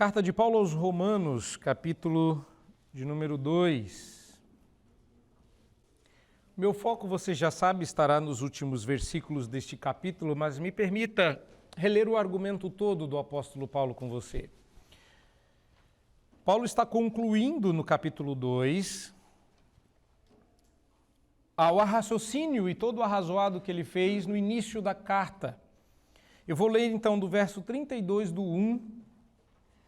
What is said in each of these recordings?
Carta de Paulo aos Romanos, capítulo de número 2. Meu foco, você já sabe, estará nos últimos versículos deste capítulo, mas me permita reler o argumento todo do apóstolo Paulo com você. Paulo está concluindo no capítulo 2 ao raciocínio e todo o arrazoado que ele fez no início da carta. Eu vou ler então do verso 32 do 1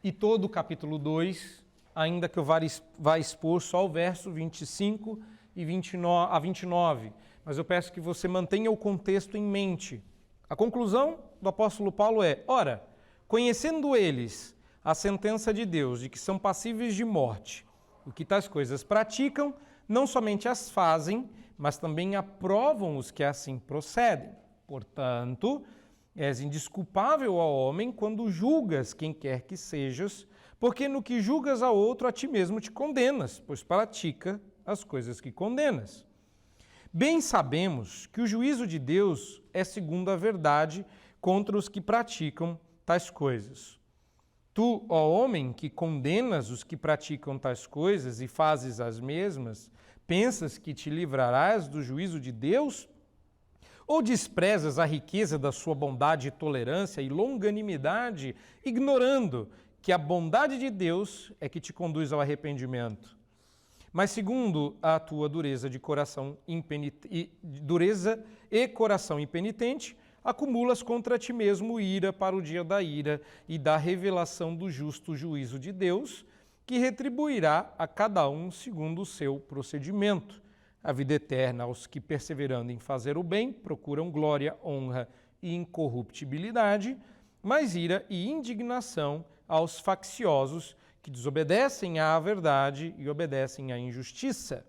e todo o capítulo 2, ainda que eu vá expor só o verso 25 e 29, mas eu peço que você mantenha o contexto em mente. A conclusão do apóstolo Paulo é: ora, conhecendo eles a sentença de Deus de que são passíveis de morte, o que tais coisas praticam, não somente as fazem, mas também aprovam os que assim procedem. Portanto, és indesculpável ao homem quando julgas quem quer que sejas, porque no que julgas a outro, a ti mesmo te condenas, pois pratica as coisas que condenas. Bem sabemos que o juízo de Deus é segundo a verdade contra os que praticam tais coisas. Tu, ó homem, que condenas os que praticam tais coisas e fazes as mesmas, pensas que te livrarás do juízo de Deus? Ou desprezas a riqueza da sua bondade, tolerância e longanimidade, ignorando que a bondade de Deus é que te conduz ao arrependimento? Mas segundo a tua dureza e coração impenitente, acumulas contra ti mesmo ira para o dia da ira e da revelação do justo juízo de Deus, que retribuirá a cada um segundo o seu procedimento. A vida eterna aos que, perseverando em fazer o bem, procuram glória, honra e incorruptibilidade, mas ira e indignação aos facciosos que desobedecem à verdade e obedecem à injustiça.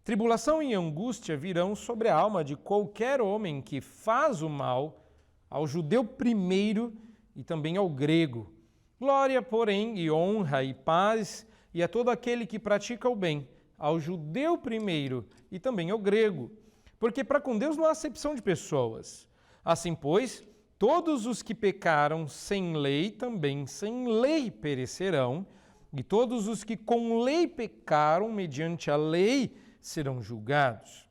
Tribulação e angústia virão sobre a alma de qualquer homem que faz o mal, ao judeu primeiro e também ao grego. Glória, porém, e honra e paz e a todo aquele que pratica o bem, ao judeu primeiro e também ao grego, porque para com Deus não há acepção de pessoas. Assim, pois, todos os que pecaram sem lei também sem lei perecerão, e todos os que com lei pecaram mediante a lei serão julgados.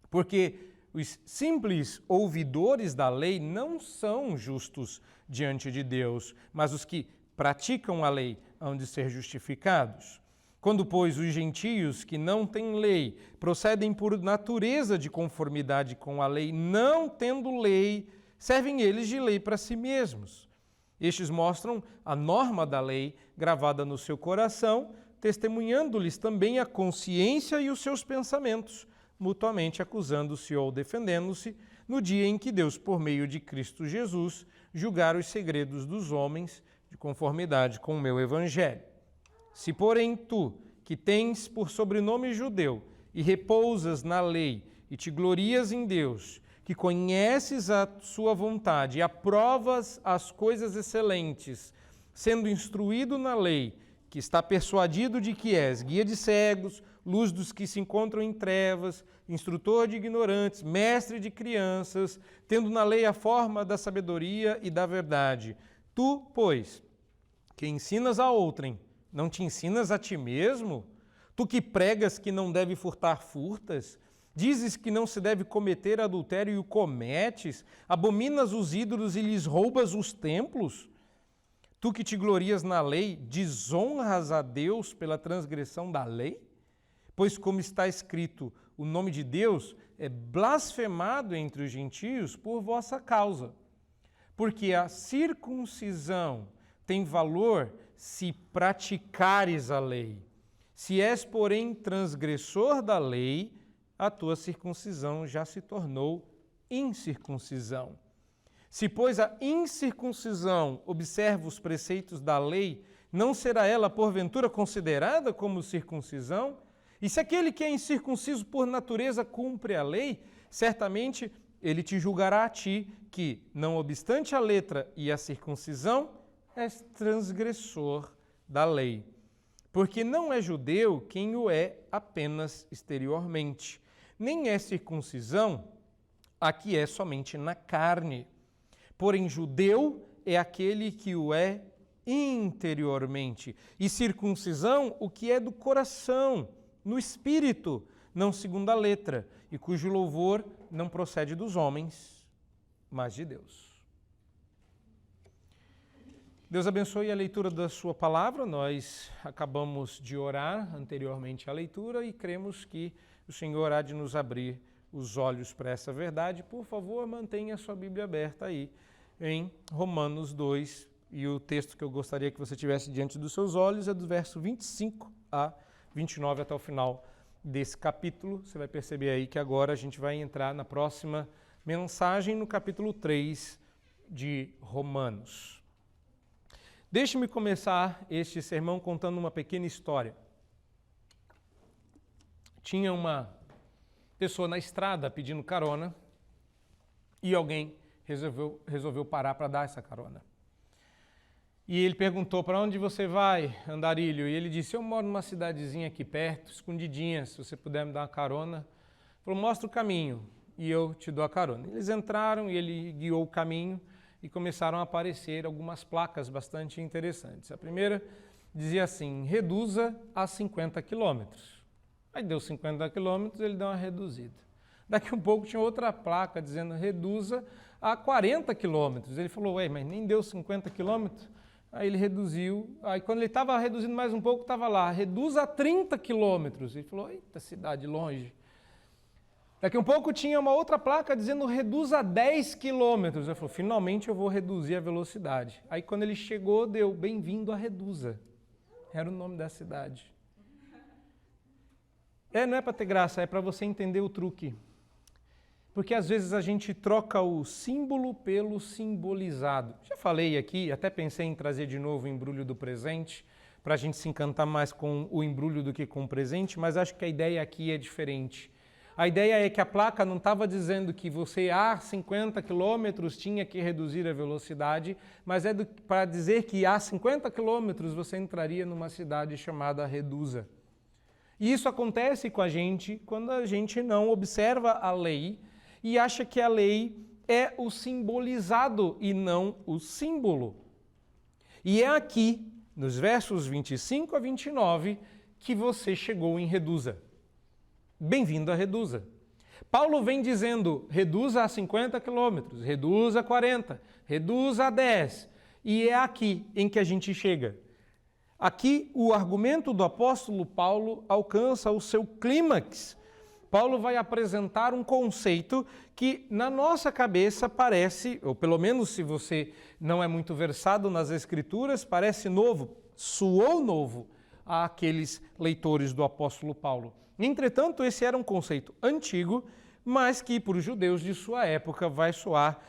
Porque os simples ouvidores da lei não são justos diante de Deus, mas os que praticam a lei hão de ser justificados. Quando, pois, os gentios que não têm lei procedem por natureza de conformidade com a lei, não tendo lei, servem eles de lei para si mesmos. Estes mostram a norma da lei gravada no seu coração, testemunhando-lhes também a consciência e os seus pensamentos, mutuamente acusando-se ou defendendo-se, no dia em que Deus, por meio de Cristo Jesus, julgar os segredos dos homens de conformidade com o meu evangelho. Se, porém, tu, que tens por sobrenome judeu, e repousas na lei, e te glorias em Deus, que conheces a sua vontade e aprovas as coisas excelentes, sendo instruído na lei, que está persuadido de que és guia de cegos, luz dos que se encontram em trevas, instrutor de ignorantes, mestre de crianças, tendo na lei a forma da sabedoria e da verdade. Tu, pois, que ensinas a outrem, não te ensinas a ti mesmo? Tu que pregas que não deve furtar, furtas? Dizes que não se deve cometer adultério e o cometes? Abominas os ídolos e lhes roubas os templos? Tu que te glorias na lei, desonras a Deus pela transgressão da lei? Pois, como está escrito, o nome de Deus é blasfemado entre os gentios por vossa causa. Porque a circuncisão tem valor se praticares a lei. Se és, porém, transgressor da lei, a tua circuncisão já se tornou incircuncisão. Se, pois, a incircuncisão observa os preceitos da lei, não será ela, porventura, considerada como circuncisão? E se aquele que é incircunciso por natureza cumpre a lei, certamente ele te julgará a ti, que, não obstante a letra e a circuncisão, és transgressor da lei. Porque não é judeu quem o é apenas exteriormente, nem é circuncisão a que é somente na carne. Porém, judeu é aquele que o é interiormente, e circuncisão o que é do coração, no espírito, não segundo a letra, e cujo louvor não procede dos homens, mas de Deus. Deus abençoe a leitura da sua palavra. Nós acabamos de orar anteriormente à leitura e cremos que o Senhor há de nos abrir os olhos para essa verdade. Por favor, mantenha a sua Bíblia aberta aí em Romanos 2, e o texto que eu gostaria que você tivesse diante dos seus olhos é do verso 25 a 29 até o final desse capítulo. Você vai perceber aí que agora a gente vai entrar na próxima mensagem, no capítulo 3 de Romanos. Deixe-me começar este sermão contando uma pequena história. Tinha uma pessoa na estrada pedindo carona e alguém resolveu parar para dar essa carona. E ele perguntou: para onde você vai, andarilho? E ele disse: eu moro numa cidadezinha aqui perto, escondidinha, se você puder me dar uma carona. Ele falou: mostra o caminho e eu te dou a carona. Eles entraram e ele guiou o caminho e começaram a aparecer algumas placas bastante interessantes. A primeira dizia assim: reduza a 50 quilômetros. Aí deu 50 quilômetros, ele deu uma reduzida. Daqui a um pouco tinha outra placa dizendo: reduza a 40 quilômetros. Ele falou: ué, mas nem deu 50 quilômetros? Aí ele reduziu. Aí quando ele estava reduzindo mais um pouco, estava lá: reduza a 30 quilômetros. Ele falou: eita, cidade longe. Daqui a um pouco tinha uma outra placa dizendo: reduza a 10 quilômetros. Ele falou: finalmente eu vou reduzir a velocidade. Aí quando ele chegou, deu: bem-vindo a Reduza. Era o nome da cidade. Não é para ter graça, é para você entender o truque. Porque às vezes a gente troca o símbolo pelo simbolizado. Já falei aqui, até pensei em trazer de novo o embrulho do presente, para a gente se encantar mais com o embrulho do que com o presente, mas acho que a ideia aqui é diferente. A ideia é que a placa não estava dizendo que você a 50 quilômetros tinha que reduzir a velocidade, mas é para dizer que a 50 quilômetros você entraria numa cidade chamada Reduza. E isso acontece com a gente quando a gente não observa a lei e acha que a lei é o simbolizado e não o símbolo. E é aqui, nos versos 25 a 29, que você chegou em Reduza. Bem-vindo a Reduza. Paulo vem dizendo: reduza a 50 quilômetros, reduza a 40, reduza a 10. E é aqui em que a gente chega. Aqui o argumento do apóstolo Paulo alcança o seu clímax. Paulo vai apresentar um conceito que na nossa cabeça parece, ou pelo menos se você não é muito versado nas Escrituras, parece novo, soou novo àqueles leitores do apóstolo Paulo. Entretanto, esse era um conceito antigo, mas que para os judeus de sua época vai soar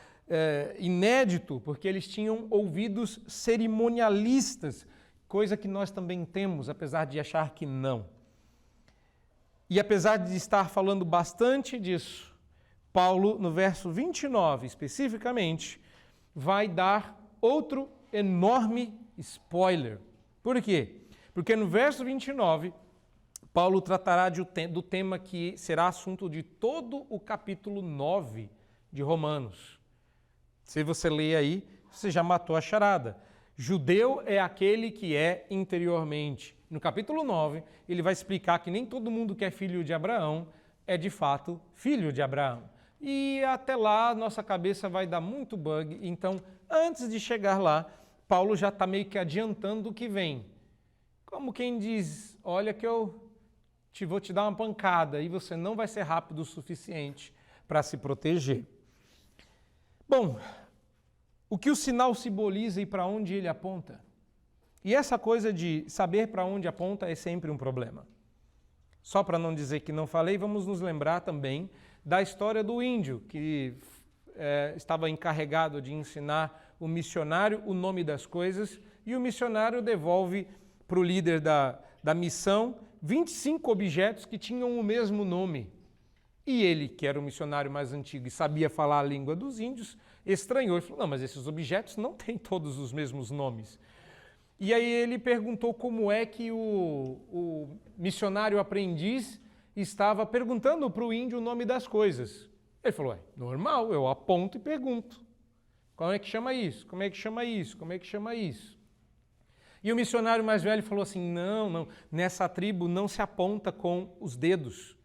inédito, porque eles tinham ouvidos cerimonialistas, coisa que nós também temos, apesar de achar que não. E apesar de estar falando bastante disso, Paulo, no verso 29, especificamente, vai dar outro enorme spoiler. Por quê? Porque no verso 29, Paulo tratará do tema que será assunto de todo o capítulo 9 de Romanos. Se você ler aí, você já matou a charada. Judeu é aquele que é interiormente. No capítulo 9, ele vai explicar que nem todo mundo que é filho de Abraão é de fato filho de Abraão. E até lá, nossa cabeça vai dar muito bug. Então, antes de chegar lá, Paulo já está meio que adiantando o que vem. Como quem diz: olha que eu vou te dar uma pancada e você não vai ser rápido o suficiente para se proteger. Bom, o que o sinal simboliza e para onde ele aponta? E essa coisa de saber para onde aponta é sempre um problema. Só para não dizer que não falei, vamos nos lembrar também da história do índio, que estava encarregado de ensinar o missionário o nome das coisas, e o missionário devolve para o líder da missão 25 objetos que tinham o mesmo nome. E ele, que era o missionário mais antigo e sabia falar a língua dos índios, estranhou e falou: não, mas esses objetos não têm todos os mesmos nomes. E aí ele perguntou como é que o missionário aprendiz estava perguntando para o índio o nome das coisas. Ele falou: normal, eu aponto e pergunto. Como é que chama isso? Como é que chama isso? Como é que chama isso? E o missionário mais velho falou assim, não, nessa tribo não se aponta com os dedos,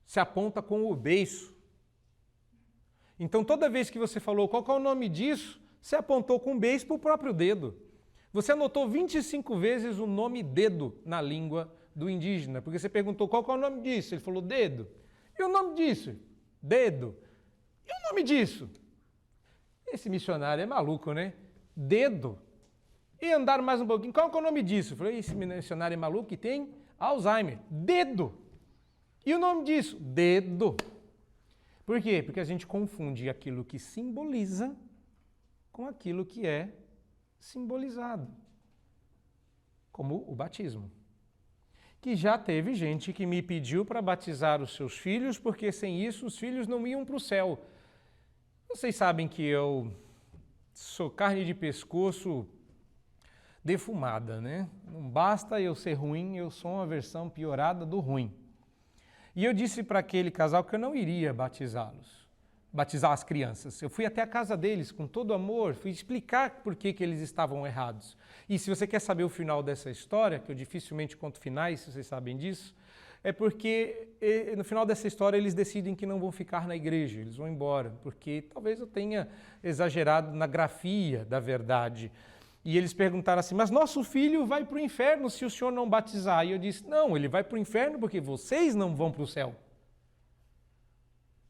se aponta com o beiço. Então toda vez que você falou qual é o nome disso, você apontou com o beiço para o próprio dedo. Você anotou 25 vezes o nome dedo na língua do indígena, porque você perguntou qual é o nome disso, ele falou dedo. E o nome disso? Dedo. E o nome disso? Esse missionário é maluco, né? Dedo. E andaram mais um pouquinho, qual é o nome disso? Eu falei, esse missionário é maluco que tem Alzheimer. Dedo. E o nome disso? Dedo. Por quê? Porque a gente confunde aquilo que simboliza com aquilo que é simbolizado, como o batismo. Que já teve gente que me pediu para batizar os seus filhos, porque sem isso os filhos não iam para o céu. Vocês sabem que eu sou carne de pescoço defumada, né? Não basta eu ser ruim, eu sou uma versão piorada do ruim. E eu disse para aquele casal que eu não iria batizar as crianças. Eu fui até a casa deles com todo amor, fui explicar por que eles estavam errados. E se você quer saber o final dessa história, que eu dificilmente conto finais, se vocês sabem disso, é porque no final dessa história eles decidem que não vão ficar na igreja, eles vão embora, porque talvez eu tenha exagerado na grafia da verdade. E eles perguntaram assim, mas nosso filho vai para o inferno se o senhor não batizar. E eu disse, não, ele vai para o inferno porque vocês não vão para o céu.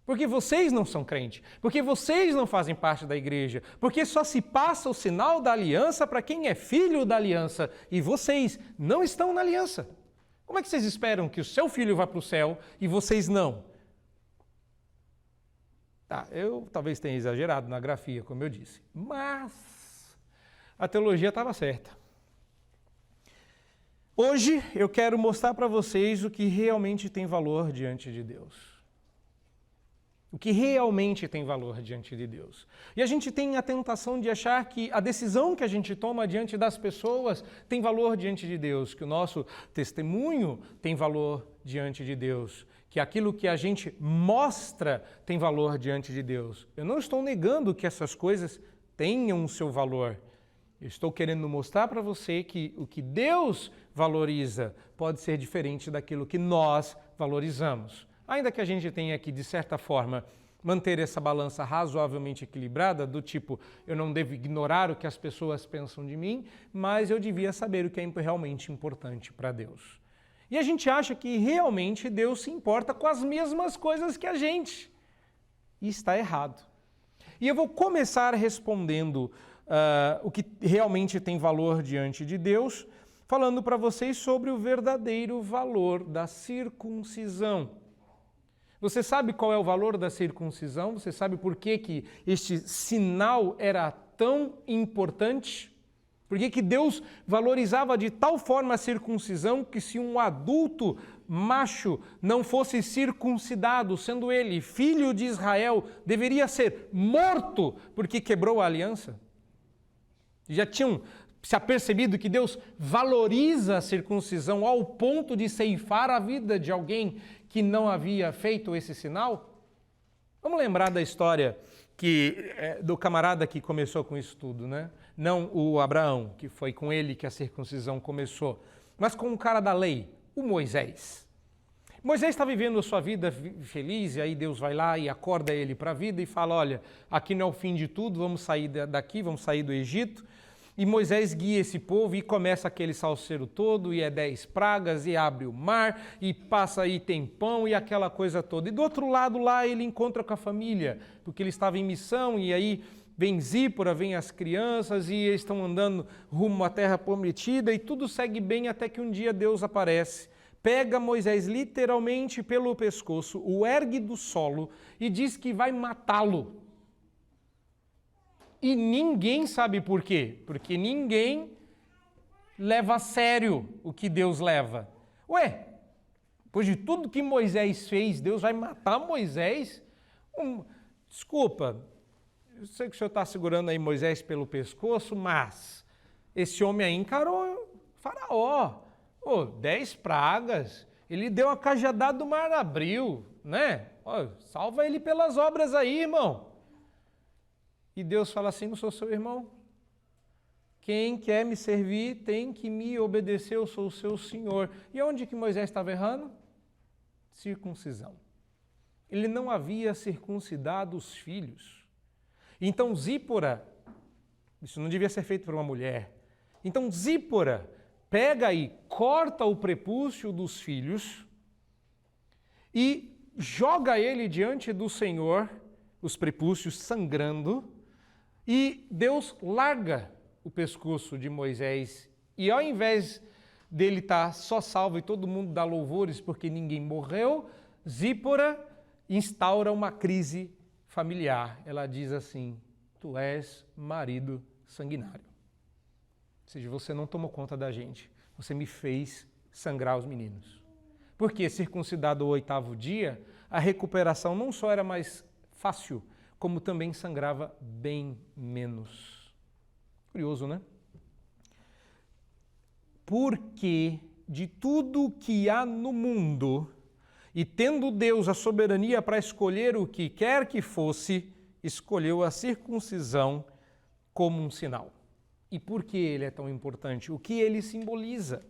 Porque vocês não são crentes, porque vocês não fazem parte da igreja, porque só se passa o sinal da aliança para quem é filho da aliança e vocês não estão na aliança. Como é que vocês esperam que o seu filho vá para o céu e vocês não? Tá, eu talvez tenha exagerado na grafia, como eu disse, mas a teologia estava certa. Hoje eu quero mostrar para vocês o que realmente tem valor diante de Deus. O que realmente tem valor diante de Deus. E a gente tem a tentação de achar que a decisão que a gente toma diante das pessoas tem valor diante de Deus, que o nosso testemunho tem valor diante de Deus, que aquilo que a gente mostra tem valor diante de Deus. Eu não estou negando que essas coisas tenham o seu valor. Eu estou querendo mostrar para você que o que Deus valoriza pode ser diferente daquilo que nós valorizamos. Ainda que a gente tenha que, de certa forma, manter essa balança razoavelmente equilibrada, do tipo, eu não devo ignorar o que as pessoas pensam de mim, mas eu devia saber o que é realmente importante para Deus. E a gente acha que realmente Deus se importa com as mesmas coisas que a gente. E está errado. E eu vou começar respondendo o que realmente tem valor diante de Deus, falando para vocês sobre o verdadeiro valor da circuncisão. Você sabe qual é o valor da circuncisão? Você sabe por que este sinal era tão importante? Por que Deus valorizava de tal forma a circuncisão que se um adulto macho não fosse circuncidado, sendo ele filho de Israel, deveria ser morto porque quebrou a aliança? Já tinham se apercebido que Deus valoriza a circuncisão ao ponto de ceifar a vida de alguém que não havia feito esse sinal? Vamos lembrar da história do camarada que começou com isso tudo, né? Não o Abraão, que foi com ele que a circuncisão começou, mas com o cara da lei, o Moisés. Moisés está vivendo a sua vida feliz, e aí Deus vai lá e acorda ele para a vida e fala, olha, aqui não é o fim de tudo, vamos sair daqui, vamos sair do Egito. E Moisés guia esse povo e começa aquele salseiro todo, e é 10 pragas, e abre o mar, e passa aí tempão, e aquela coisa toda. E do outro lado lá ele encontra com a família, porque ele estava em missão, e aí vem Zípora, vem as crianças, e eles estão andando rumo à terra prometida, e tudo segue bem até que um dia Deus aparece, pega Moisés literalmente pelo pescoço, o ergue do solo, e diz que vai matá-lo. E ninguém sabe por quê, porque ninguém leva a sério o que Deus leva. Ué, depois de tudo que Moisés fez, Deus vai matar Moisés? Desculpa, eu sei que o senhor está segurando aí Moisés pelo pescoço, mas esse homem aí encarou Faraó. 10 pragas, ele deu a cajadada do mar abriu, né? Salva ele pelas obras aí, irmão. E Deus fala assim, não sou seu irmão? Quem quer me servir tem que me obedecer, eu sou o seu Senhor. E onde que Moisés estava errando? Circuncisão. Ele não havia circuncidado os filhos. Então Zípora, isso não devia ser feito por uma mulher. Então Zípora pega e corta o prepúcio dos filhos e joga ele diante do Senhor, os prepúcios sangrando, e Deus larga o pescoço de Moisés. E ao invés dele estar só salvo e todo mundo dá louvores porque ninguém morreu, Zípora instaura uma crise familiar. Ela diz assim: tu és marido sanguinário. Ou seja, você não tomou conta da gente, você me fez sangrar os meninos. Porque circuncidado o 8º dia, a recuperação não só era mais fácil, como também sangrava bem menos. Curioso, né? Porque de tudo que há no mundo, e tendo Deus a soberania para escolher o que quer que fosse, escolheu a circuncisão como um sinal. E por que ele é tão importante? O que ele simboliza?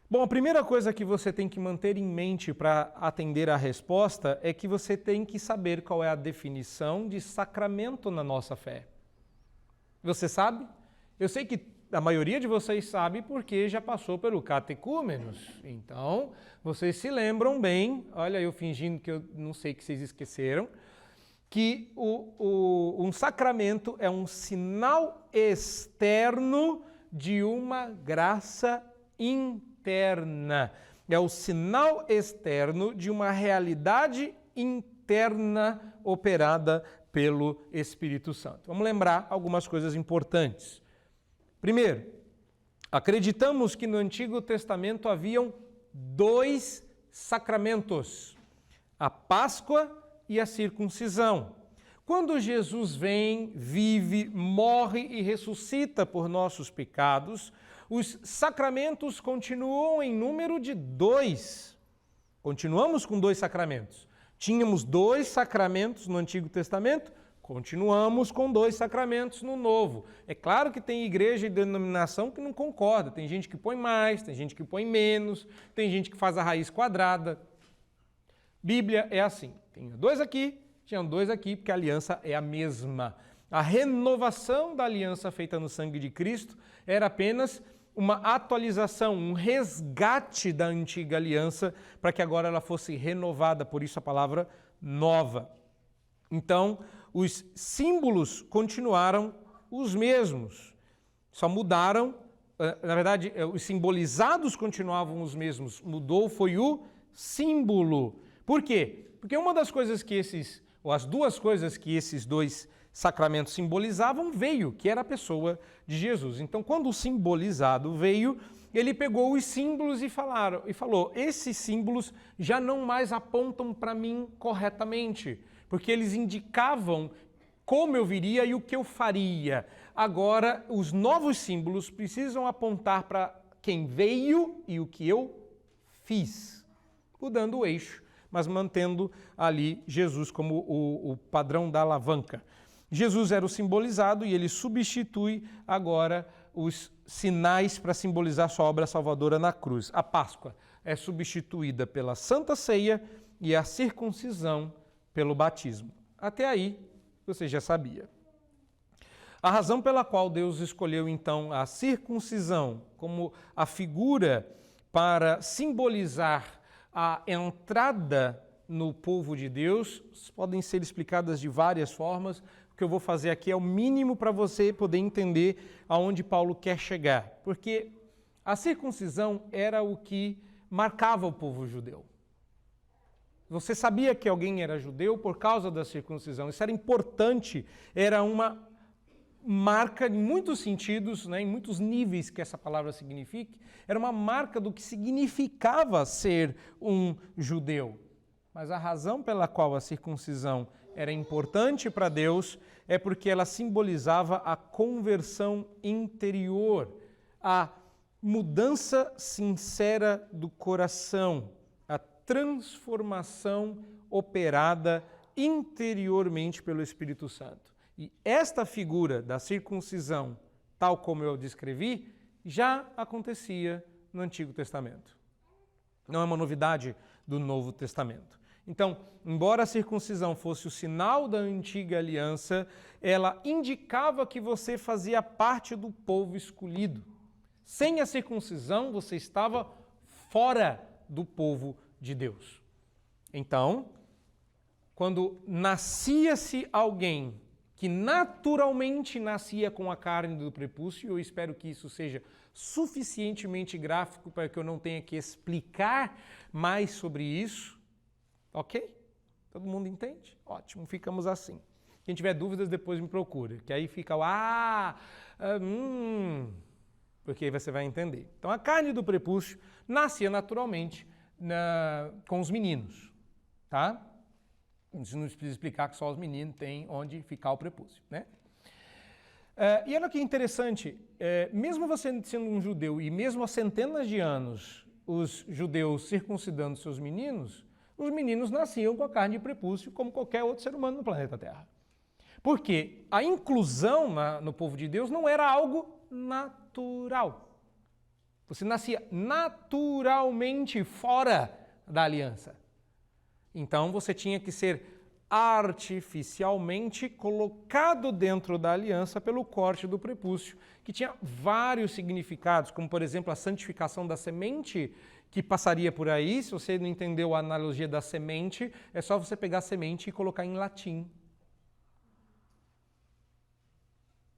Bom, a primeira coisa que você tem que manter em mente para atender à resposta é que você tem que saber qual é a definição de sacramento na nossa fé. Você sabe? Eu sei que a maioria de vocês sabe porque já passou pelo catecúmenos. Então, vocês se lembram bem, olha eu fingindo que eu não sei que vocês esqueceram, que um sacramento é um sinal externo de uma graça interna. É o sinal externo de uma realidade interna operada pelo Espírito Santo. Vamos lembrar algumas coisas importantes. Primeiro, acreditamos que no Antigo Testamento haviam 2 sacramentos, a Páscoa e a circuncisão. Quando Jesus vem, vive, morre e ressuscita por nossos pecados, os sacramentos continuam em número de 2. Continuamos com 2 sacramentos. Tínhamos 2 sacramentos no Antigo Testamento, continuamos com 2 sacramentos no Novo. É claro que tem igreja e denominação que não concorda. Tem gente que põe mais, tem gente que põe menos, tem gente que faz a raiz quadrada. Bíblia é assim. Tinha 2 aqui, tinham 2 aqui, porque a aliança é a mesma. A renovação da aliança feita no sangue de Cristo era apenas uma atualização, um resgate da antiga aliança para que agora ela fosse renovada, por isso a palavra nova. Então, os símbolos continuaram os mesmos, só mudaram, na verdade, os simbolizados continuavam os mesmos, mudou foi o símbolo. Por quê? Porque uma das coisas que as 2 coisas que esses 2 sacramentos simbolizavam veio, que era a pessoa de Jesus. Então, quando o simbolizado veio, ele pegou os símbolos e falou, esses símbolos já não mais apontam para mim corretamente, porque eles indicavam como eu viria e o que eu faria. Agora, os novos símbolos precisam apontar para quem veio e o que eu fiz, mudando o eixo, mas mantendo ali Jesus como o padrão da alavanca. Jesus era o simbolizado e ele substitui agora os sinais para simbolizar sua obra salvadora na cruz. A Páscoa é substituída pela Santa Ceia e a circuncisão pelo batismo. Até aí, você já sabia. A razão pela qual Deus escolheu então a circuncisão como a figura para simbolizar a entrada no povo de Deus podem ser explicadas de várias formas. O que eu vou fazer aqui é o mínimo para você poder entender aonde Paulo quer chegar. Porque a circuncisão era o que marcava o povo judeu. Você sabia que alguém era judeu por causa da circuncisão. Isso era importante, era uma marca em muitos sentidos, né, em muitos níveis que essa palavra signifique, era uma marca do que significava ser um judeu. Mas a razão pela qual a circuncisão era importante para Deus é porque ela simbolizava a conversão interior, a mudança sincera do coração, a transformação operada interiormente pelo Espírito Santo. E esta figura da circuncisão tal como eu descrevi, já acontecia no Antigo Testamento. Não é uma novidade do Novo Testamento. Então, embora a circuncisão fosse o sinal da antiga aliança, ela indicava que você fazia parte do povo escolhido. Sem a circuncisão, você estava fora do povo de Deus. Então, quando nascia-se alguém que naturalmente nascia com a carne do prepúcio, eu espero que isso seja suficientemente gráfico para que eu não tenha que explicar mais sobre isso. Ok? Todo mundo entende? Ótimo, ficamos assim. Quem tiver dúvidas, depois me procura, que aí fica porque aí você vai entender. Então, a carne do prepúcio nascia naturalmente com os meninos, tá? Isso não precisa explicar que só os meninos têm onde ficar o prepúcio, né? E olha que interessante, mesmo você sendo um judeu e mesmo há centenas de anos os judeus circuncidando seus meninos, os meninos nasciam com a carne de prepúcio como qualquer outro ser humano no planeta Terra. Porque a inclusão no povo de Deus não era algo natural. Você nascia naturalmente fora da aliança. Então você tinha que ser artificialmente colocado dentro da aliança pelo corte do prepúcio, que tinha vários significados, como por exemplo a santificação da semente, que passaria por aí. Se você não entendeu a analogia da semente, é só você pegar a semente e colocar em latim.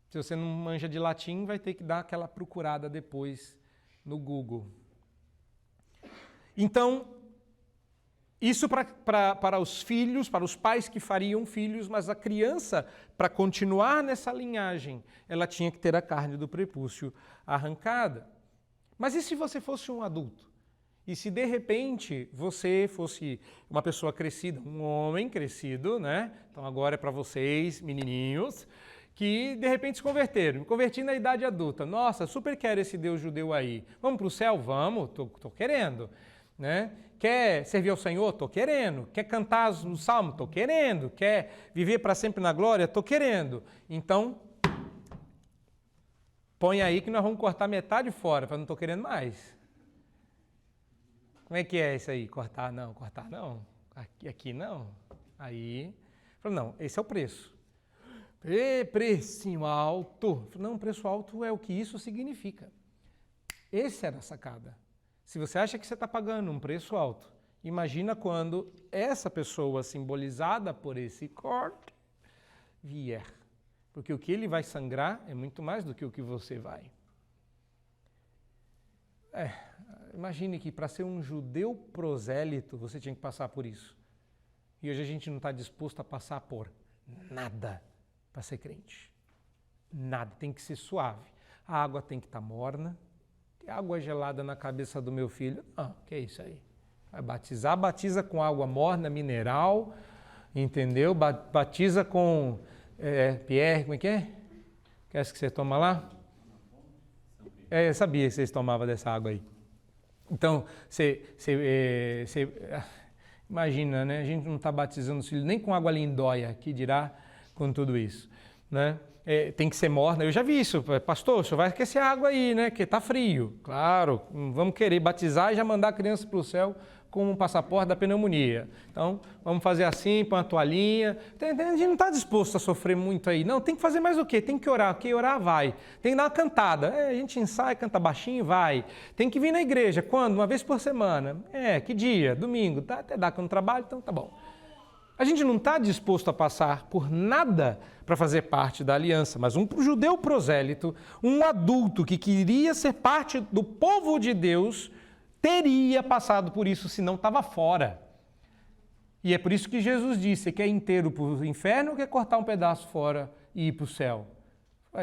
Se você não manja de latim, vai ter que dar aquela procurada depois no Google. Então, isso para os filhos, para os pais que fariam filhos, mas a criança, para continuar nessa linhagem, ela tinha que ter a carne do prepúcio arrancada. Mas e se você fosse um adulto? E se de repente você fosse uma pessoa crescida, um homem crescido, né? Então agora é para vocês, menininhos, que de repente se converteram. Me converti na idade adulta. Nossa, super quero esse Deus judeu aí. Vamos para o céu? Vamos, tô querendo. Né? Quer servir ao Senhor? Tô querendo. Quer cantar no salmo? Tô querendo. Quer viver para sempre na glória? Tô querendo. Então, põe aí que nós vamos cortar metade fora, para não tô querendo mais. Como é que é isso aí? Cortar não. Aqui não. Aí, falei, não, esse é o preço. Precinho alto. Não, preço alto é o que isso significa. Essa era a sacada. Se você acha que você está pagando um preço alto, imagina quando essa pessoa simbolizada por esse corte vier. Porque o que ele vai sangrar é muito mais do que o que você vai. Imagine que para ser um judeu prosélito, você tinha que passar por isso. E hoje a gente não está disposto a passar por nada para ser crente. Nada, tem que ser suave. A água tem que estar morna. Água gelada na cabeça do meu filho. Que é isso aí? Vai batizar, batiza com água morna, mineral, entendeu? Batiza com Pierre, como é que é? Que é essa que você toma lá? Eu sabia que vocês tomavam dessa água aí. Então, você imagina, né? A gente não está batizando os filhos nem com água lindóia, que dirá com tudo isso, né? Tem que ser morna. Eu já vi isso. Pastor, o senhor vai aquecer a água aí, né? Porque está frio. Claro, vamos querer batizar e já mandar a criança para o céu com um passaporte da pneumonia. Então, vamos fazer assim, põe uma toalhinha. A gente não está disposto a sofrer muito aí. Não, tem que fazer mais o quê? Tem que orar. Ok, orar vai. Tem que dar uma cantada. A gente ensaia, canta baixinho, vai. Tem que vir na igreja. Quando? Uma vez por semana. Que dia? Domingo. Tá, até dá que eu não trabalho, então tá bom. A gente não está disposto a passar por nada para fazer parte da aliança, mas um judeu prosélito, um adulto que queria ser parte do povo de Deus, teria passado por isso, senão estava fora. E é por isso que Jesus disse: você quer inteiro para o inferno ou quer cortar um pedaço fora e ir para o céu?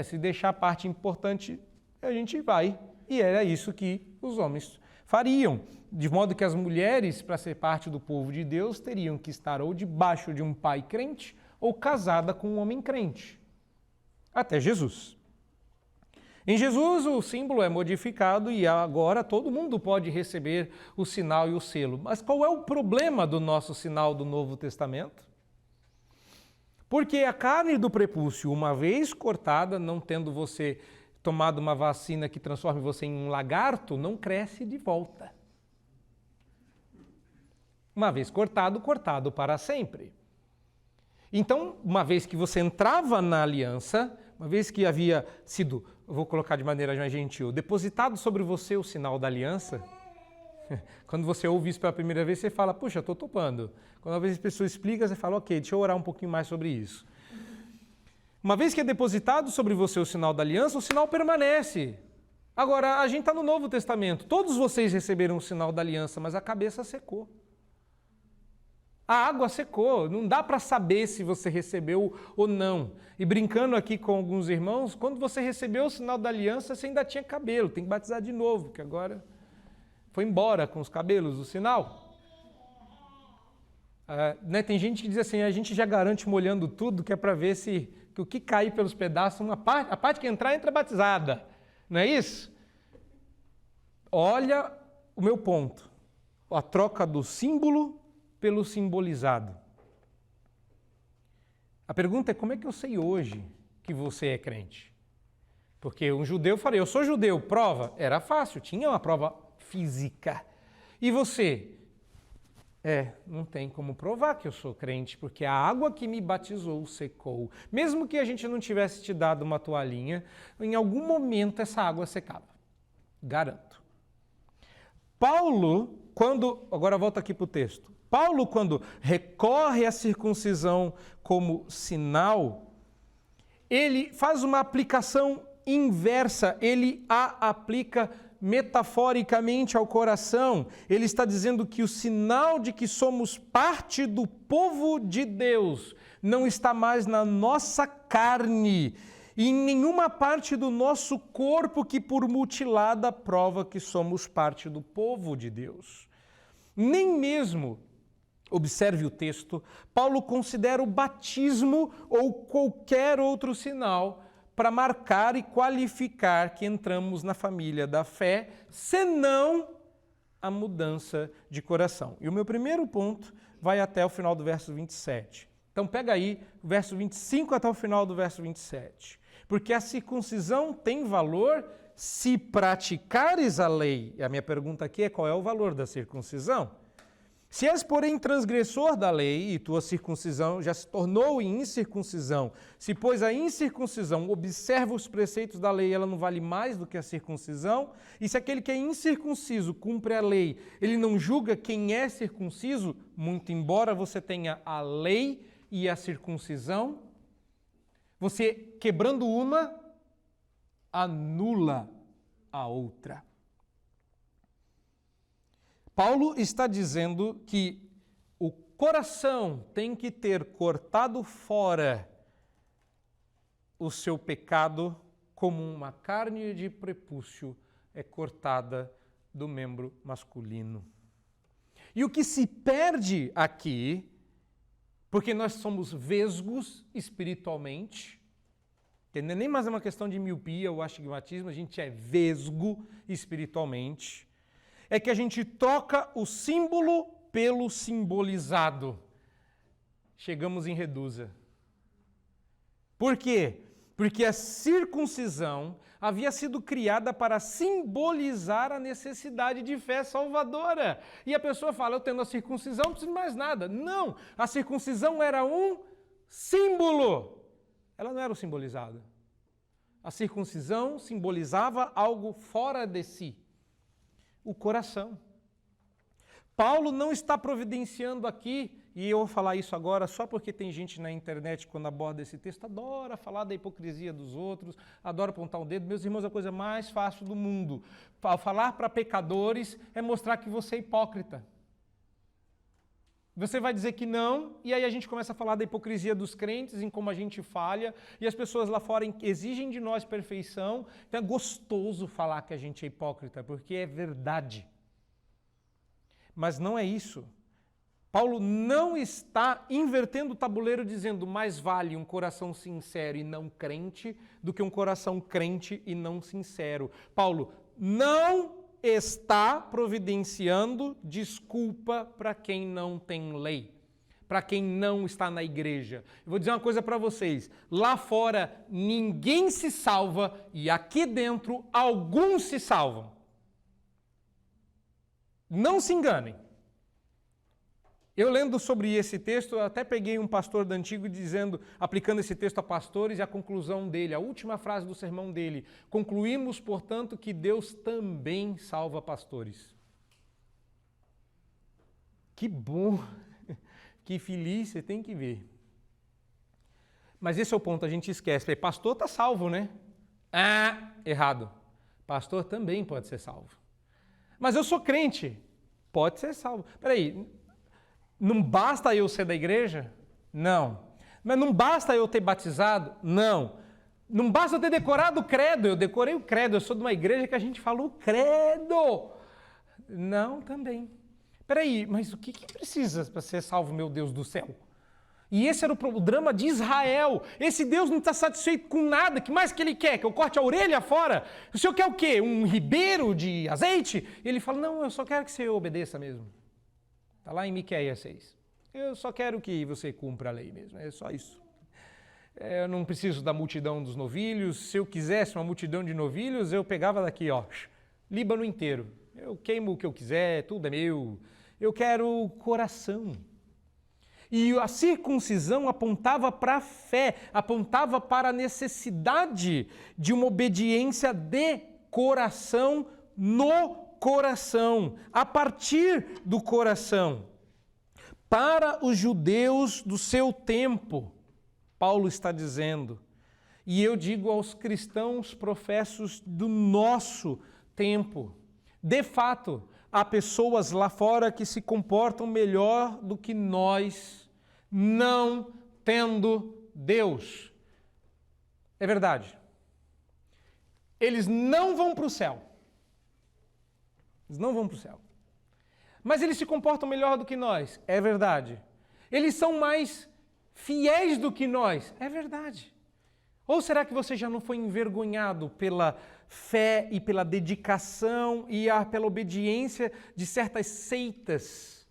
Se deixar a parte importante, a gente vai. E era isso que os homens fariam. De modo que as mulheres, para ser parte do povo de Deus, teriam que estar ou debaixo de um pai crente ou casada com um homem crente. Até Jesus. Em Jesus, o símbolo é modificado e agora todo mundo pode receber o sinal e o selo. Mas qual é o problema do nosso sinal do Novo Testamento? Porque a carne do prepúcio, uma vez cortada, não tendo você tomado uma vacina que transforme você em um lagarto, não cresce de volta. Uma vez cortado, cortado para sempre. Então, uma vez que você entrava na aliança, uma vez que havia sido, vou colocar de maneira mais gentil, depositado sobre você o sinal da aliança, quando você ouve isso pela primeira vez, você fala, puxa, estou topando. Quando a vez a pessoa explica, você fala, ok, deixa eu orar um pouquinho mais sobre isso. Uma vez que é depositado sobre você o sinal da aliança, o sinal permanece. Agora, a gente está no Novo Testamento. Todos vocês receberam o sinal da aliança, mas a cabeça secou. A água secou, não dá para saber se você recebeu ou não. E brincando aqui com alguns irmãos, quando você recebeu o sinal da aliança, você ainda tinha cabelo, tem que batizar de novo, porque agora foi embora com os cabelos o sinal. Tem gente que diz assim, a gente já garante molhando tudo, que é para ver se que o que cair pelos pedaços, a parte que entrar, entra batizada. Não é isso? Olha o meu ponto. A troca do símbolo pelo simbolizado. A pergunta é como é que eu sei hoje que você é crente? Porque um judeu falei, eu sou judeu, prova? Era fácil, tinha uma prova física. E você? Não tem como provar que eu sou crente, porque a água que me batizou secou. Mesmo que a gente não tivesse te dado uma toalhinha, em algum momento essa água secava. Garanto. Paulo, agora volta aqui para o texto. Paulo, quando recorre à circuncisão como sinal, ele faz uma aplicação inversa, ele a aplica metaforicamente ao coração. Ele está dizendo que o sinal de que somos parte do povo de Deus não está mais na nossa carne e em nenhuma parte do nosso corpo que por mutilada prova que somos parte do povo de Deus. Nem mesmo, observe o texto, Paulo considera o batismo ou qualquer outro sinal para marcar e qualificar que entramos na família da fé, senão a mudança de coração. E o meu primeiro ponto vai até o final do verso 27. Então pega aí o verso 25 até o final do verso 27. Porque a circuncisão tem valor se praticares a lei. E a minha pergunta aqui é qual é o valor da circuncisão? Se és, porém, transgressor da lei, e tua circuncisão já se tornou em incircuncisão, se, pois, a incircuncisão observa os preceitos da lei, ela não vale mais do que a circuncisão, e se aquele que é incircunciso cumpre a lei, ele não julga quem é circunciso, muito embora você tenha a lei e a circuncisão, você, quebrando uma, anula a outra. Paulo está dizendo que o coração tem que ter cortado fora o seu pecado como uma carne de prepúcio é cortada do membro masculino. E o que se perde aqui, porque nós somos vesgos espiritualmente, que nem mais é uma questão de miopia ou astigmatismo, a gente é vesgo espiritualmente, é que a gente troca o símbolo pelo simbolizado. Chegamos em Redusa. Por quê? Porque a circuncisão havia sido criada para simbolizar a necessidade de fé salvadora. E a pessoa fala, eu tendo a circuncisão, não preciso de mais nada. Não, a circuncisão era um símbolo. Ela não era o simbolizado. A circuncisão simbolizava algo fora de si. O coração. Paulo não está providenciando aqui, e eu vou falar isso agora só porque tem gente na internet quando aborda esse texto, adora falar da hipocrisia dos outros, adora apontar o dedo. Meus irmãos, a coisa mais fácil do mundo. Falar para pecadores é mostrar que você é hipócrita. Você vai dizer que não, e aí a gente começa a falar da hipocrisia dos crentes, em como a gente falha, e as pessoas lá fora exigem de nós perfeição. Então é gostoso falar que a gente é hipócrita, porque é verdade. Mas não é isso. Paulo não está invertendo o tabuleiro dizendo mais vale um coração sincero e não crente do que um coração crente e não sincero. Paulo não está providenciando desculpa para quem não tem lei. para quem não está na igreja. Eu vou dizer uma coisa para vocês, lá fora ninguém se salva e aqui dentro alguns se salvam. Não se enganem. Eu lendo sobre esse texto, eu até peguei um pastor da Antigo dizendo, aplicando esse texto a pastores e a conclusão dele, a última frase do sermão dele, concluímos, portanto, que Deus também salva pastores. Que bom, que feliz, você tem que ver. Mas esse é o ponto, a gente esquece. Pastor está salvo, né? Ah, errado. Pastor também pode ser salvo. Mas eu sou crente. Pode ser salvo. Peraí, não basta eu ser da igreja? Não. Mas não basta eu ter batizado? Não. Não basta eu ter decorado o credo. Eu decorei o credo. Eu sou de uma igreja que a gente fala o credo. Não, também. Peraí, mas o que precisa para ser salvo, meu Deus do céu? E esse era o drama de Israel. Esse Deus não está satisfeito com nada. O que mais que ele quer? Que eu corte a orelha fora? O senhor quer o quê? Um ribeiro de azeite? Ele fala, não, eu só quero que você obedeça mesmo. Está lá em Miqueias 6. Eu só quero que você cumpra a lei mesmo. É só isso. Eu não preciso da multidão dos novilhos. Se eu quisesse uma multidão de novilhos, eu pegava daqui, ó, Líbano inteiro. Eu queimo o que eu quiser, tudo é meu. Eu quero coração. E a circuncisão apontava para a fé, apontava para a necessidade de uma obediência de coração no coração, a partir do coração. Para os judeus do seu tempo, Paulo está dizendo, e eu digo aos cristãos professos do nosso tempo, de fato, há pessoas lá fora que se comportam melhor do que nós, não tendo Deus. É verdade. Eles não vão para o céu. Eles não vão para o céu. Mas eles se comportam melhor do que nós. É verdade. Eles são mais fiéis do que nós. É verdade. Ou será que você já não foi envergonhado pela fé e pela dedicação e pela obediência de certas seitas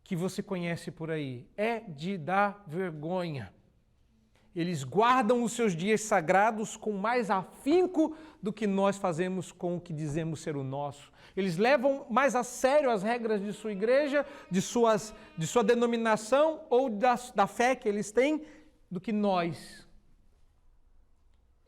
que você conhece por aí? É de dar vergonha. Eles guardam os seus dias sagrados com mais afinco do que nós fazemos com o que dizemos ser o nosso. Eles levam mais a sério as regras de sua igreja, de sua denominação ou da fé que eles têm do que nós.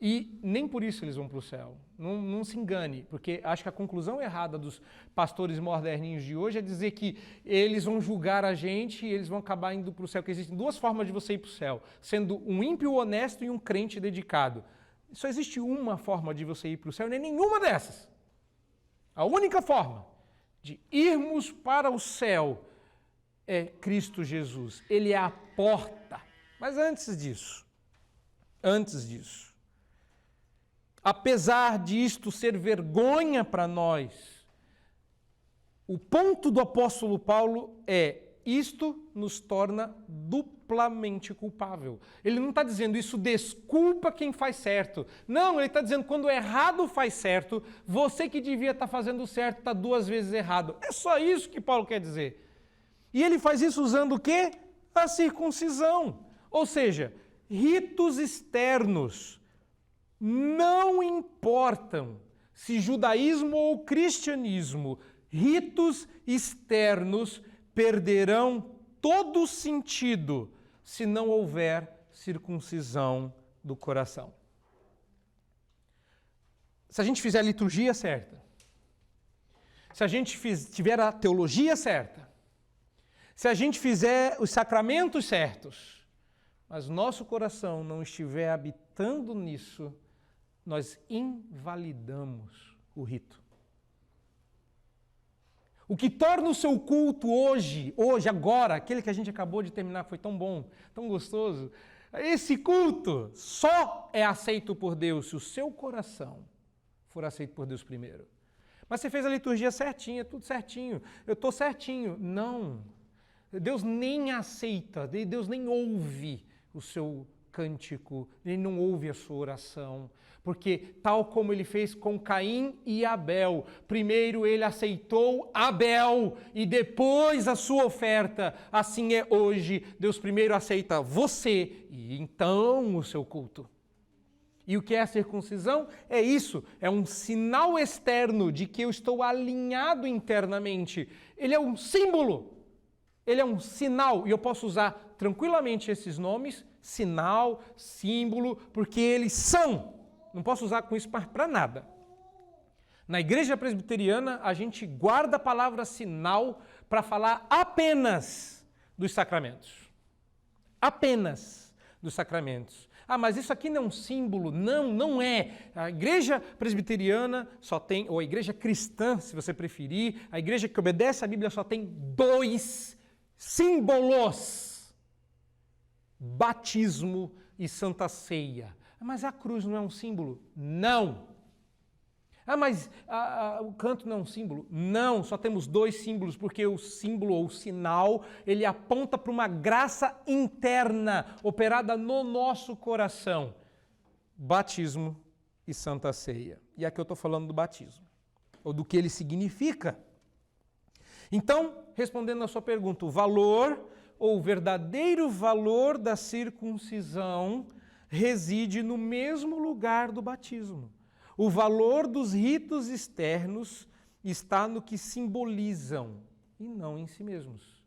E nem por isso eles vão para o céu. Não se engane, porque acho que a conclusão errada dos pastores moderninhos de hoje é dizer que eles vão julgar a gente e eles vão acabar indo para o céu. Porque existem duas formas de você ir para o céu, sendo um ímpio honesto e um crente dedicado. Só existe uma forma de você ir para o céu, nem nenhuma dessas. A única forma de irmos para o céu é Cristo Jesus. Ele é a porta. Mas antes disso, apesar disto ser vergonha para nós, o ponto do apóstolo Paulo é: isto nos torna duplamente culpável. Ele não está dizendo isso desculpa quem faz certo. Não, ele está dizendo quando o errado faz certo, você que devia estar fazendo certo está duas vezes errado. É só isso que Paulo quer dizer. E ele faz isso usando o quê? A circuncisão. Ou seja, ritos externos. Não importam se judaísmo ou cristianismo, ritos externos perderão todo sentido se não houver circuncisão do coração. Se a gente fizer a liturgia certa, se a gente tiver a teologia certa, se a gente fizer os sacramentos certos, mas nosso coração não estiver habitando nisso, nós invalidamos o rito. O que torna o seu culto hoje, agora, aquele que a gente acabou de terminar, foi tão bom, tão gostoso, esse culto só é aceito por Deus se o seu coração for aceito por Deus primeiro. Mas você fez a liturgia certinha, tudo certinho, eu estou certinho. Não, Deus nem aceita, Deus nem ouve o seu cântico, ele não ouve a sua oração, porque tal como ele fez com Caim e Abel, primeiro ele aceitou Abel e depois a sua oferta, assim é hoje, Deus primeiro aceita você e então o seu culto. E o que é a circuncisão? É isso, é um sinal externo de que eu estou alinhado internamente. Ele é um símbolo, ele é um sinal, e eu posso usar tranquilamente esses nomes, sinal, símbolo, porque eles são. Não posso usar com isso para nada. Na igreja presbiteriana, a gente guarda a palavra sinal para falar apenas dos sacramentos. Apenas dos sacramentos. Ah, mas isso aqui não é um símbolo. Não, não é. A igreja presbiteriana só tem, ou a igreja cristã, se você preferir, a igreja que obedece à Bíblia só tem 2 símbolos: batismo e Santa Ceia. Mas a cruz não é um símbolo? Não. Ah, mas o canto não é um símbolo? Não, só temos 2 símbolos, porque o símbolo ou o sinal, ele aponta para uma graça interna, operada no nosso coração. Batismo e Santa Ceia. E aqui eu estou falando do batismo, ou do que ele significa. Então, respondendo à sua pergunta, o valor, ou o verdadeiro valor da circuncisão, reside no mesmo lugar do batismo. O valor dos ritos externos está no que simbolizam e não em si mesmos.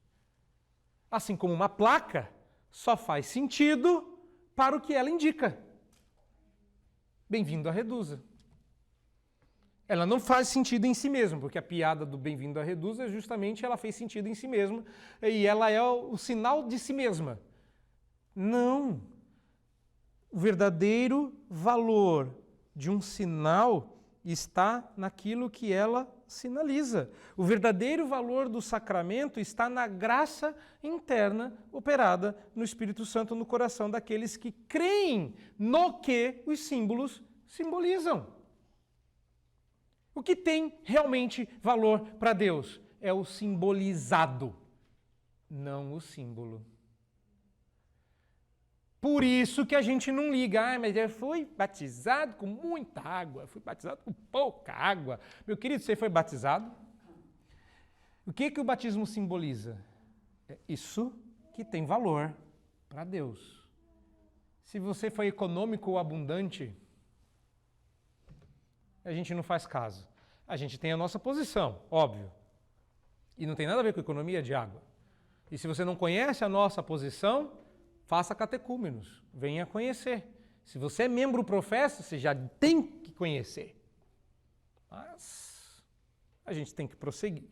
Assim como uma placa só faz sentido para o que ela indica. Bem-vindo à Redusa. Ela não faz sentido em si mesma, porque a piada do Bem-vindo à Redusa é justamente ela fez sentido em si mesma e ela é o sinal de si mesma. Não. O verdadeiro valor de um sinal está naquilo que ela sinaliza. O verdadeiro valor do sacramento está na graça interna operada no Espírito Santo no coração daqueles que creem no que os símbolos simbolizam. O que tem realmente valor para Deus é o simbolizado, não o símbolo. Por isso que a gente não liga, mas eu fui batizado com muita água, fui batizado com pouca água. Meu querido, você foi batizado? O que o batismo simboliza? É isso que tem valor para Deus. Se você foi econômico ou abundante, a gente não faz caso. A gente tem a nossa posição, óbvio. E não tem nada a ver com economia de água. E se você não conhece a nossa posição, faça catecúmenos, venha conhecer. Se você é membro professo, você já tem que conhecer. Mas a gente tem que prosseguir.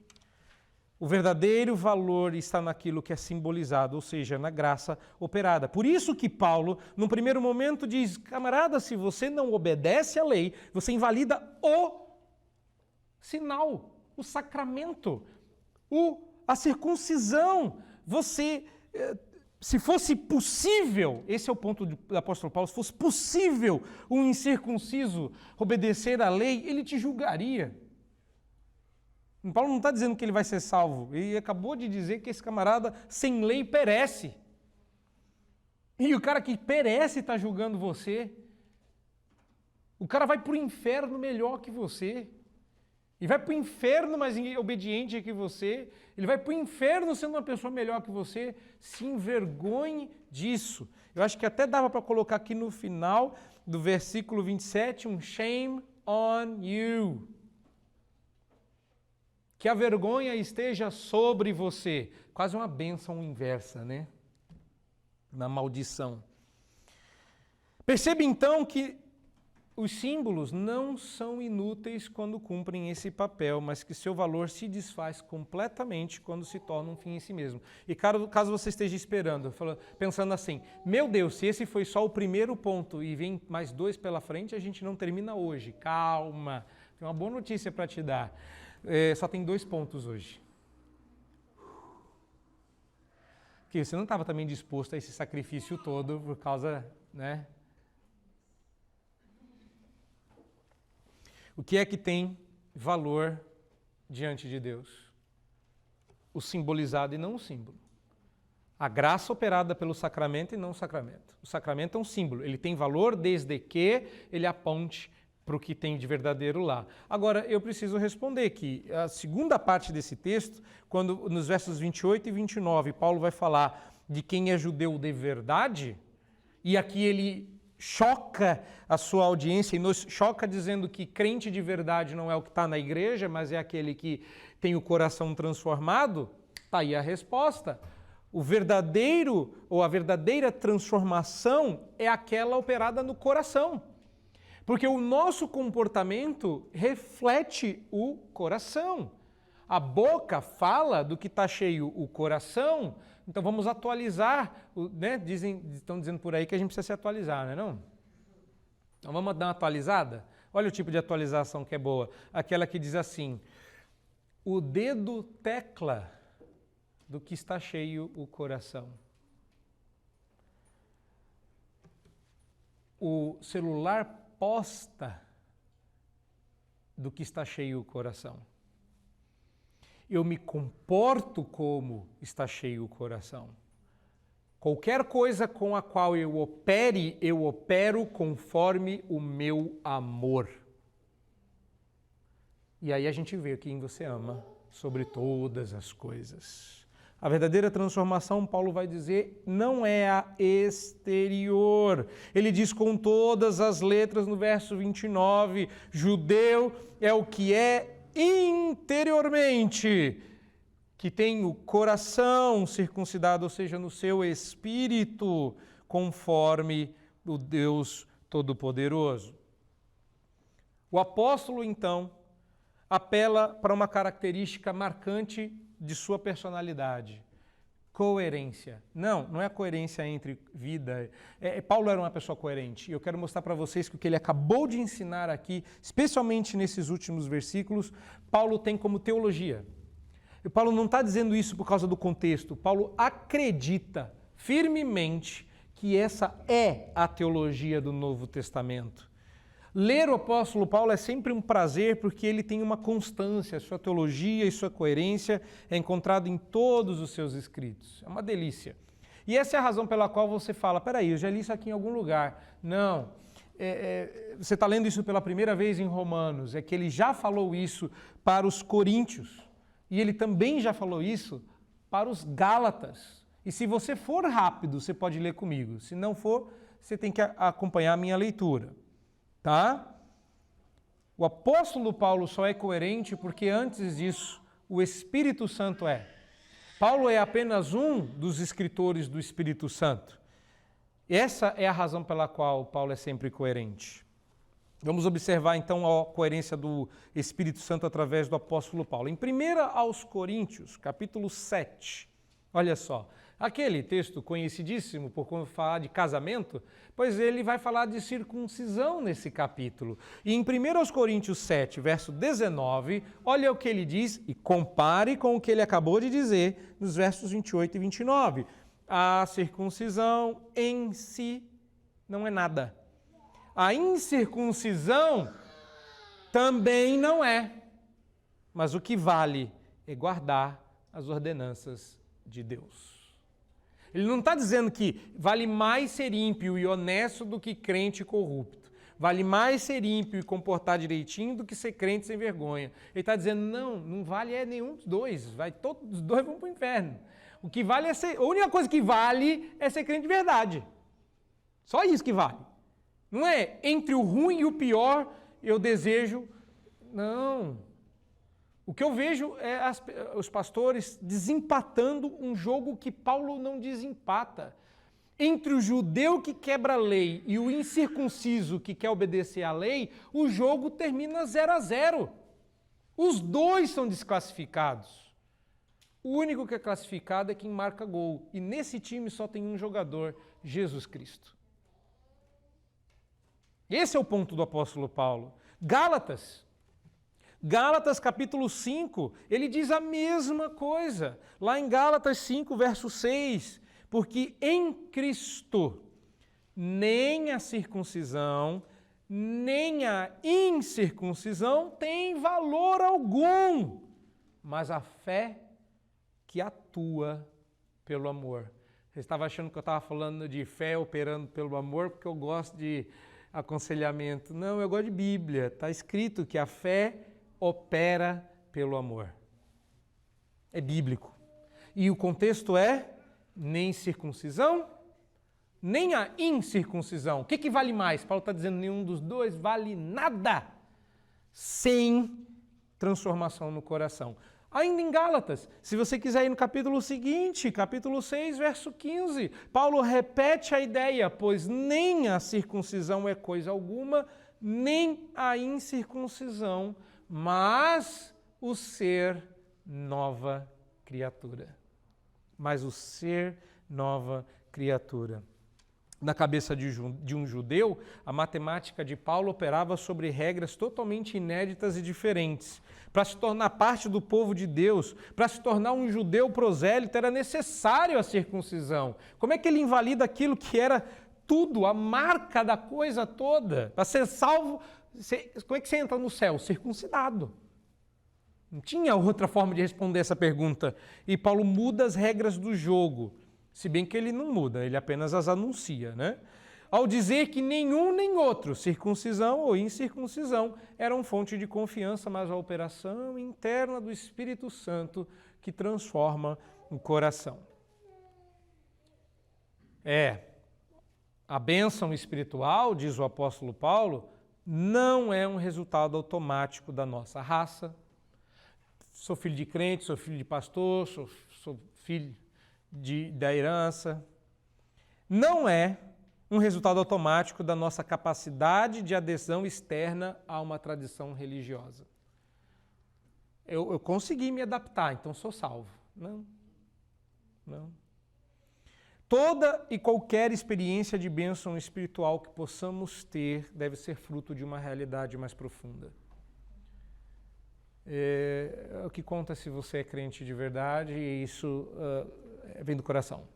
O verdadeiro valor está naquilo que é simbolizado, ou seja, na graça operada. Por isso que Paulo, num primeiro momento, diz: camarada, se você não obedece à lei, você invalida o sinal, o sacramento, a circuncisão. Você... Se fosse possível, esse é o ponto do apóstolo Paulo, se fosse possível um incircunciso obedecer à lei, ele te julgaria. Paulo não está dizendo que ele vai ser salvo, ele acabou de dizer que esse camarada sem lei perece. E o cara que perece está julgando você. O cara vai para o inferno melhor que você. E vai para o inferno mais obediente que você. Ele vai para o inferno sendo uma pessoa melhor que você. Se envergonhe disso. Eu acho que até dava para colocar aqui no final do versículo 27, um shame on you. Que a vergonha esteja sobre você. Quase uma bênção inversa, né? Na maldição. Perceba então que os símbolos não são inúteis quando cumprem esse papel, mas que seu valor se desfaz completamente quando se torna um fim em si mesmo. E caso você esteja esperando, pensando assim, meu Deus, se esse foi só o primeiro ponto e vem mais 2 pela frente, a gente não termina hoje. Calma, tem uma boa notícia para te dar. Só tem 2 pontos hoje. Porque você não estava também disposto a esse sacrifício todo por causa, né? O que é que tem valor diante de Deus? O simbolizado e não o símbolo. A graça operada pelo sacramento e não o sacramento. O sacramento é um símbolo, ele tem valor desde que ele aponte para o que tem de verdadeiro lá. Agora, eu preciso responder que a segunda parte desse texto, quando nos versos 28 e 29, Paulo vai falar de quem é judeu de verdade, e aqui ele choca a sua audiência e nos choca dizendo que crente de verdade não é o que está na igreja, mas é aquele que tem o coração transformado. Está aí a resposta. O verdadeiro ou a verdadeira transformação é aquela operada no coração. Porque o nosso comportamento reflete o coração. A boca fala do que está cheio o coração, então vamos atualizar, né? Estão dizendo por aí que a gente precisa se atualizar, não é não? Então vamos dar uma atualizada? Olha o tipo de atualização que é boa. Aquela que diz assim, o dedo tecla do que está cheio o coração. O celular posta do que está cheio o coração. Eu me comporto como está cheio o coração. Qualquer coisa com a qual eu opere, eu opero conforme o meu amor. E aí a gente vê quem você ama sobre todas as coisas. A verdadeira transformação, Paulo vai dizer, não é a exterior. Ele diz com todas as letras no verso 29, judeu é o que é interiormente, que tem o coração circuncidado, ou seja, no seu espírito, conforme o Deus Todo-Poderoso. O apóstolo, então, apela para uma característica marcante de sua personalidade, coerência. Não é a coerência entre vida. Paulo era uma pessoa coerente, e eu quero mostrar para vocês que o que ele acabou de ensinar aqui, especialmente nesses últimos versículos, Paulo tem como teologia. E Paulo não está dizendo isso por causa do contexto, Paulo acredita firmemente que essa é a teologia do Novo Testamento. Ler o apóstolo Paulo é sempre um prazer porque ele tem uma constância, sua teologia e sua coerência é encontrado em todos os seus escritos. É uma delícia. E essa é a razão pela qual você fala, peraí, eu já li isso aqui em algum lugar. Não, você está lendo isso pela primeira vez em Romanos, é que ele já falou isso para os coríntios e ele também já falou isso para os gálatas. E se você for rápido, você pode ler comigo. Se não for, você tem que acompanhar a minha leitura. Tá? O apóstolo Paulo só é coerente porque antes disso o Espírito Santo é. Paulo é apenas um dos escritores do Espírito Santo. Essa é a razão pela qual Paulo é sempre coerente. Vamos observar então a coerência do Espírito Santo através do apóstolo Paulo. Em 1 aos Coríntios, capítulo 7, olha só. Aquele texto conhecidíssimo por quando falar de casamento, pois ele vai falar de circuncisão nesse capítulo. E em 1 Coríntios 7, verso 19, olha o que ele diz e compare com o que ele acabou de dizer nos versos 28 e 29. A circuncisão em si não é nada. A incircuncisão também não é. Mas o que vale é guardar as ordenanças de Deus. Ele não está dizendo que vale mais ser ímpio e honesto do que crente corrupto. Vale mais ser ímpio e comportar direitinho do que ser crente sem vergonha. Ele está dizendo, não vale nenhum dos dois. Todos os dois vão para o inferno. O que vale a única coisa que vale é ser crente de verdade. Só isso que vale. Não é entre o ruim e o pior eu desejo. Não. O que eu vejo é os pastores desempatando um jogo que Paulo não desempata. Entre o judeu que quebra a lei e o incircunciso que quer obedecer à lei, o jogo termina 0-0. Os dois são desclassificados. O único que é classificado é quem marca gol. E nesse time só tem um jogador, Jesus Cristo. Esse é o ponto do apóstolo Paulo. Gálatas capítulo 5, ele diz a mesma coisa. Lá em Gálatas 5, verso 6, porque em Cristo nem a circuncisão, nem a incircuncisão tem valor algum, mas a fé que atua pelo amor. Você estava achando que eu estava falando de fé operando pelo amor, porque eu gosto de aconselhamento. Não, eu gosto de Bíblia. Está escrito que a fé opera pelo amor. É bíblico. E o contexto é nem circuncisão, nem a incircuncisão. O que vale mais? Paulo está dizendo nenhum dos dois vale nada sem transformação no coração. Ainda em Gálatas, se você quiser ir no capítulo seguinte, capítulo 6, verso 15, Paulo repete a ideia, pois nem a circuncisão é coisa alguma, nem a incircuncisão, mas o ser nova criatura. Mas o ser nova criatura. Na cabeça de um judeu, a matemática de Paulo operava sobre regras totalmente inéditas e diferentes. Para se tornar parte do povo de Deus, para se tornar um judeu prosélito, era necessário a circuncisão. Como é que ele invalida aquilo que era tudo, a marca da coisa toda? Para ser salvo, como é que você entra no céu? Circuncidado. Não tinha outra forma de responder essa pergunta. E Paulo muda as regras do jogo. Se bem que ele não muda, ele apenas as anuncia, né? Ao dizer que nenhum nem outro, circuncisão ou incircuncisão, eram fonte de confiança, mas a operação interna do Espírito Santo que transforma o coração. A bênção espiritual, diz o apóstolo Paulo, não é um resultado automático da nossa raça. Sou filho de crente, sou filho de pastor, sou filho da herança. Não é um resultado automático da nossa capacidade de adesão externa a uma tradição religiosa. Eu consegui me adaptar, então sou salvo. Não. Toda e qualquer experiência de bênção espiritual que possamos ter deve ser fruto de uma realidade mais profunda. O que conta se você é crente de verdade e isso vem do coração.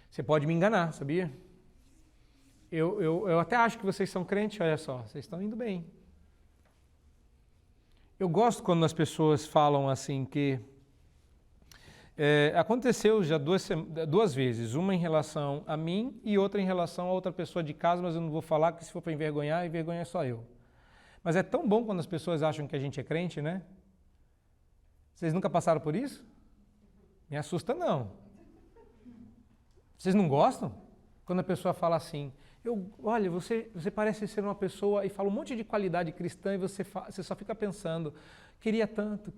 Você pode me enganar, sabia? Eu até acho que vocês são crentes, olha só, vocês estão indo bem. Eu gosto quando as pessoas falam assim que aconteceu já duas vezes, uma em relação a mim e outra em relação a outra pessoa de casa, mas eu não vou falar, porque se for para envergonhar só eu. Mas é tão bom quando as pessoas acham que a gente é crente, né? Vocês nunca passaram por isso? Me assusta não. Vocês não gostam? Quando a pessoa fala assim, olha, você parece ser uma pessoa e fala um monte de qualidade cristã e você só fica pensando, queria tanto.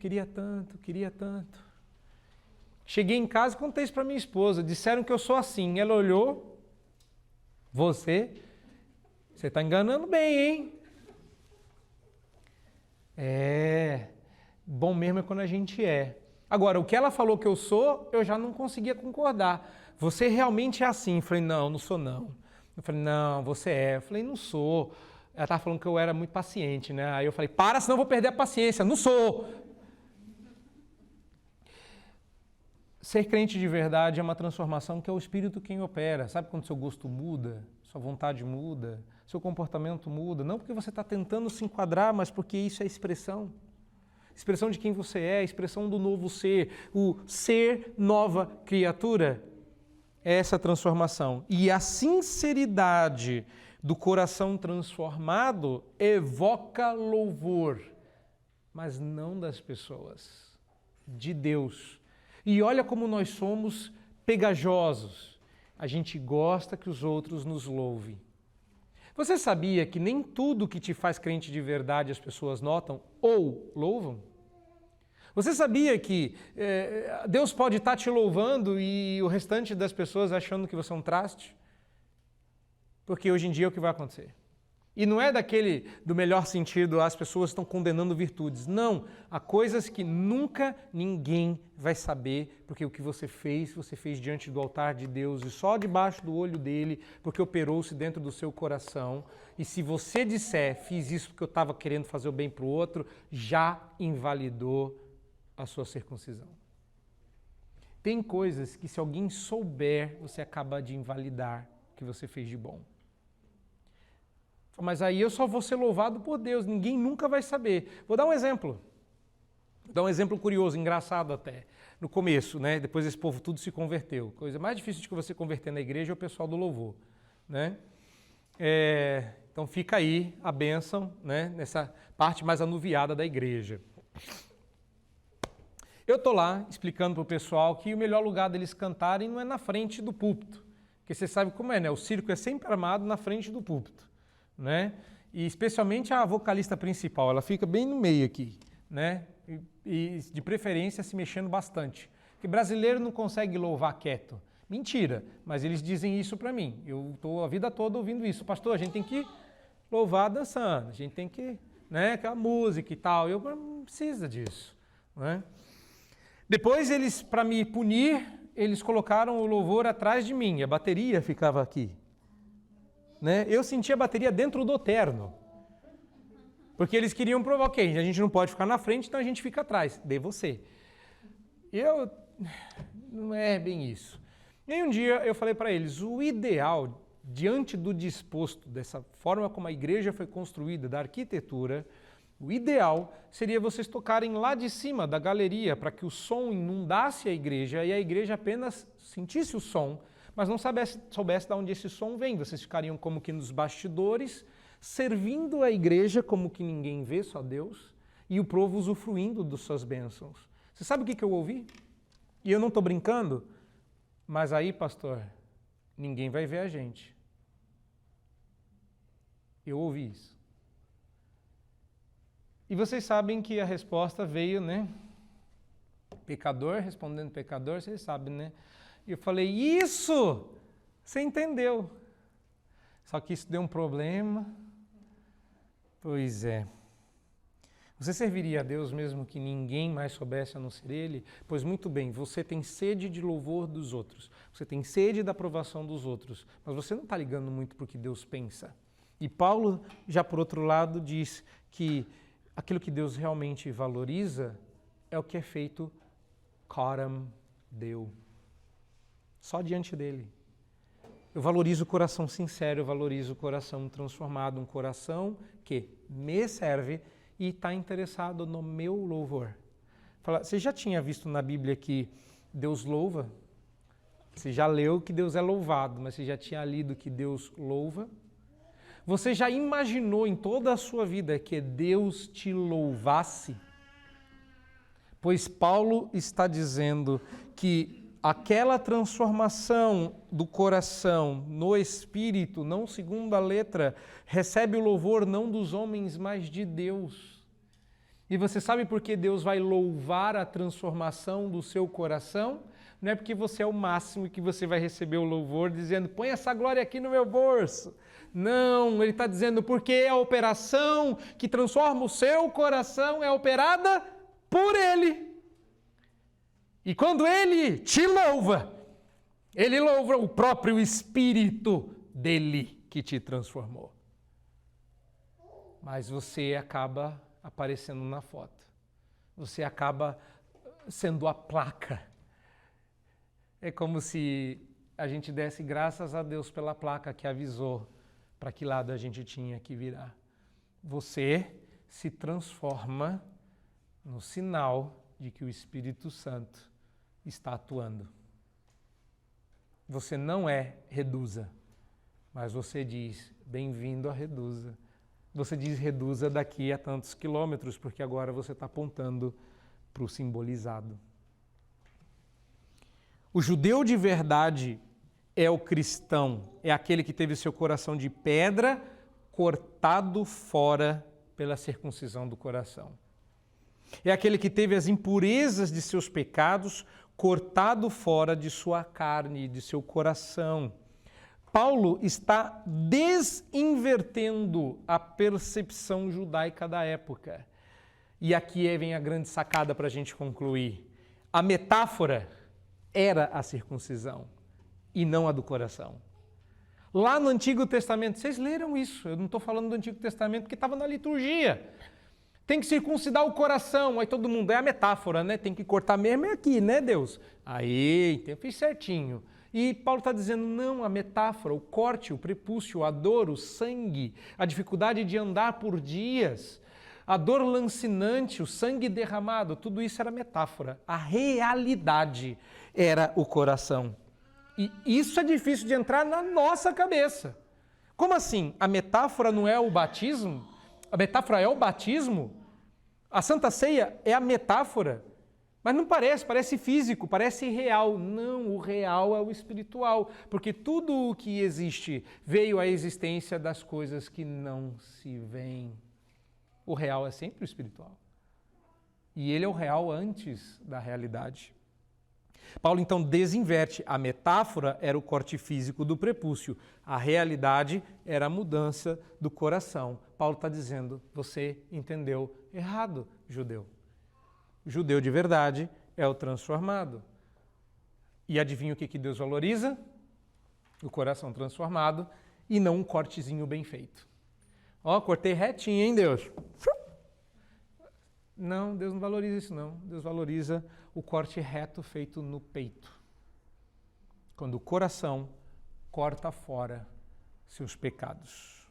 Cheguei em casa e contei isso para minha esposa, disseram que eu sou assim, ela olhou, você está enganando bem, hein? Bom mesmo é quando a gente é. Agora, o que ela falou que eu sou, eu já não conseguia concordar. Você realmente é assim? Eu falei, não sou não. Eu falei, não, você é. Eu falei, não sou. Ela estava falando que eu era muito paciente, né? Aí eu falei, senão eu vou perder a paciência. Não sou. Ser crente de verdade é uma transformação que é o Espírito quem opera. Sabe quando seu gosto muda, sua vontade muda, seu comportamento muda? Não porque você está tentando se enquadrar, mas porque isso é expressão. Expressão de quem você é, expressão do novo ser, o ser nova criatura. É essa transformação. E a sinceridade do coração transformado evoca louvor, mas não das pessoas, de Deus. E olha como nós somos pegajosos. A gente gosta que os outros nos louvem. Você sabia que nem tudo que te faz crente de verdade as pessoas notam ou louvam? Você sabia que Deus pode estar te louvando e o restante das pessoas achando que você é um traste? Porque hoje em dia é o que vai acontecer. E não é do melhor sentido, as pessoas estão condenando virtudes. Não, há coisas que nunca ninguém vai saber, porque o que você fez diante do altar de Deus e só debaixo do olho dele, porque operou-se dentro do seu coração. E se você disser, fiz isso porque eu estava querendo fazer o bem para o outro, já invalidou a sua circuncisão. Tem coisas que se alguém souber, você acaba de invalidar o que você fez de bom. Mas aí eu só vou ser louvado por Deus, ninguém nunca vai saber. Vou dar um exemplo. Vou dar um exemplo curioso, engraçado até. No começo, né? Depois esse povo tudo se converteu. Coisa mais difícil de que você converter na igreja é o pessoal do louvor, né? Então fica aí a bênção, né? Nessa parte mais anuviada da igreja. Eu estou lá explicando para o pessoal que o melhor lugar deles cantarem não é na frente do púlpito. Porque você sabe como é, né? O circo é sempre armado na frente do púlpito, né? E especialmente a vocalista principal, ela fica bem no meio aqui, né? E de preferência se mexendo bastante. Porque brasileiro não consegue louvar quieto. Mentira, mas eles dizem isso para mim. Eu estou a vida toda ouvindo isso. Pastor, a gente tem que louvar dançando, a gente tem que, né, aquela música e tal. Eu não preciso disso, né? Depois eles, para me punir, eles colocaram o louvor atrás de mim. A bateria ficava aqui, né? Eu sentia a bateria dentro do terno. Porque eles queriam provar, ok, a gente não pode ficar na frente, então a gente fica atrás. Dê você. Não é bem isso. E aí um dia eu falei para eles, o ideal, diante do disposto, dessa forma como a igreja foi construída, da arquitetura, o ideal seria vocês tocarem lá de cima da galeria, para que o som inundasse a igreja e a igreja apenas sentisse o som, mas não soubesse de onde esse som vem. Vocês ficariam como que nos bastidores, servindo a igreja como que ninguém vê, só Deus, e o povo usufruindo das suas bênçãos. Você sabe o que eu ouvi? E eu não estou brincando, mas aí, pastor, ninguém vai ver a gente. Eu ouvi isso. E vocês sabem que a resposta veio, né? Pecador respondendo pecador, vocês sabem, né? E eu falei, isso! Você entendeu. Só que isso deu um problema. Pois é. Você serviria a Deus mesmo que ninguém mais soubesse a não ser Ele? Pois muito bem, você tem sede de louvor dos outros, você tem sede da aprovação dos outros, mas você não está ligando muito para o que Deus pensa. E Paulo, já por outro lado, diz que aquilo que Deus realmente valoriza é o que é feito coram Deo, só diante dele. Eu valorizo o coração sincero, eu valorizo o coração transformado, um coração que me serve e está interessado no meu louvor. Você já tinha visto na Bíblia que Deus louva? Você já leu que Deus é louvado, mas você já tinha lido que Deus louva? Você já imaginou em toda a sua vida que Deus te louvasse? Pois Paulo está dizendo que aquela transformação do coração no espírito, não segundo a letra, recebe o louvor não dos homens, mas de Deus. E você sabe por que Deus vai louvar a transformação do seu coração? Não é porque você é o máximo e que você vai receber o louvor dizendo, põe essa glória aqui no meu bolso. Não, ele está dizendo porque a operação que transforma o seu coração é operada por Ele. E quando Ele te louva, Ele louva o próprio Espírito dele que te transformou. Mas você acaba aparecendo na foto. Você acaba sendo a placa. É como se a gente desse graças a Deus pela placa que avisou para que lado a gente tinha que virar. Você se transforma no sinal de que o Espírito Santo está atuando. Você não é Reduza, mas você diz, bem-vindo a Reduza. Você diz Reduza daqui a tantos quilômetros, porque agora você está apontando para o simbolizado. O judeu de verdade é o cristão, é aquele que teve seu coração de pedra cortado fora pela circuncisão do coração. É aquele que teve as impurezas de seus pecados cortado fora de sua carne, de seu coração. Paulo está desinvertendo a percepção judaica da época. E aqui vem a grande sacada para a gente concluir. A metáfora era a circuncisão e não a do coração. Lá no Antigo Testamento, vocês leram isso, eu não estou falando do Antigo Testamento porque estava na liturgia. Tem que circuncidar o coração, aí todo mundo, é a metáfora, né? Tem que cortar mesmo aqui, né, Deus? Aí, então eu fiz certinho. E Paulo está dizendo, não, a metáfora, o corte, o prepúcio, a dor, o sangue, a dificuldade de andar por dias, a dor lancinante, o sangue derramado, tudo isso era metáfora. A realidade era o coração. E isso é difícil de entrar na nossa cabeça. Como assim? A metáfora não é o batismo? A metáfora é o batismo? A Santa Ceia é a metáfora? Mas não parece, parece físico, parece real. Não, o real é o espiritual, porque tudo o que existe veio à existência das coisas que não se veem. O real é sempre o espiritual. E ele é o real antes da realidade. Paulo então desinverte. A metáfora era o corte físico do prepúcio. A realidade era a mudança do coração. Paulo está dizendo, você entendeu errado, judeu. O judeu de verdade é o transformado. E adivinha o que Deus valoriza? O coração transformado e não um cortezinho bem feito. Ó, cortei retinho, hein, Deus? Não, Deus não valoriza isso, não. Deus valoriza o corte reto feito no peito. Quando o coração corta fora seus pecados.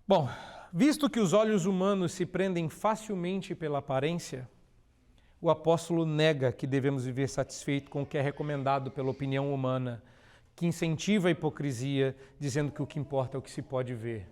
Bom, visto que os olhos humanos se prendem facilmente pela aparência, o apóstolo nega que devemos viver satisfeito com o que é recomendado pela opinião humana, que incentiva a hipocrisia, dizendo que o que importa é o que se pode ver.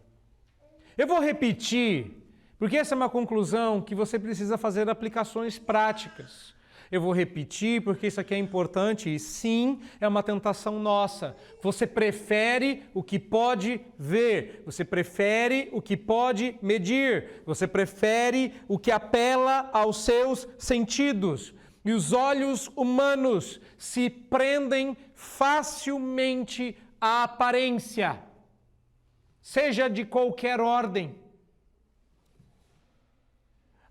Eu vou repetir, porque essa é uma conclusão que você precisa fazer aplicações práticas. Eu vou repetir porque isso aqui é importante e sim, é uma tentação nossa. Você prefere o que pode ver, você prefere o que pode medir, você prefere o que apela aos seus sentidos. E os olhos humanos se prendem facilmente à aparência, seja de qualquer ordem.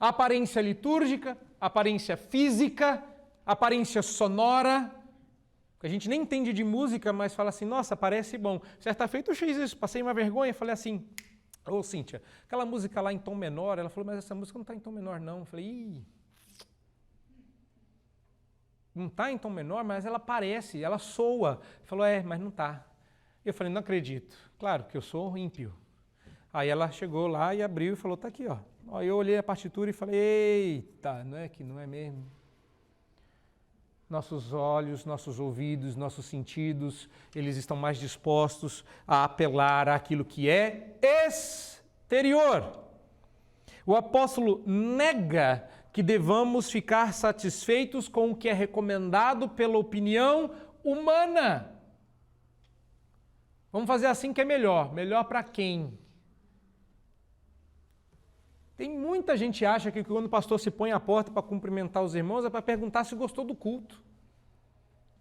Aparência litúrgica, aparência física, aparência sonora. A gente nem entende de música, mas fala assim, nossa, parece bom. Certa feita eu fiz isso, passei uma vergonha, falei assim, ô Cíntia, aquela música lá em tom menor, ela falou, mas essa música não está em tom menor não. Eu falei, ih, não está em tom menor, mas ela parece, ela soa. Falou, mas não está. Eu falei, não acredito. Claro que eu sou ímpio. Aí ela chegou lá e abriu e falou, tá aqui, ó. Eu olhei a partitura e falei, eita, não é que não é mesmo? Nossos olhos, nossos ouvidos, nossos sentidos, eles estão mais dispostos a apelar àquilo que é exterior. O apóstolo nega que devamos ficar satisfeitos com o que é recomendado pela opinião humana. Vamos fazer assim que é melhor. Melhor para quem? Tem muita gente que acha que quando o pastor se põe à porta para cumprimentar os irmãos é para perguntar se gostou do culto.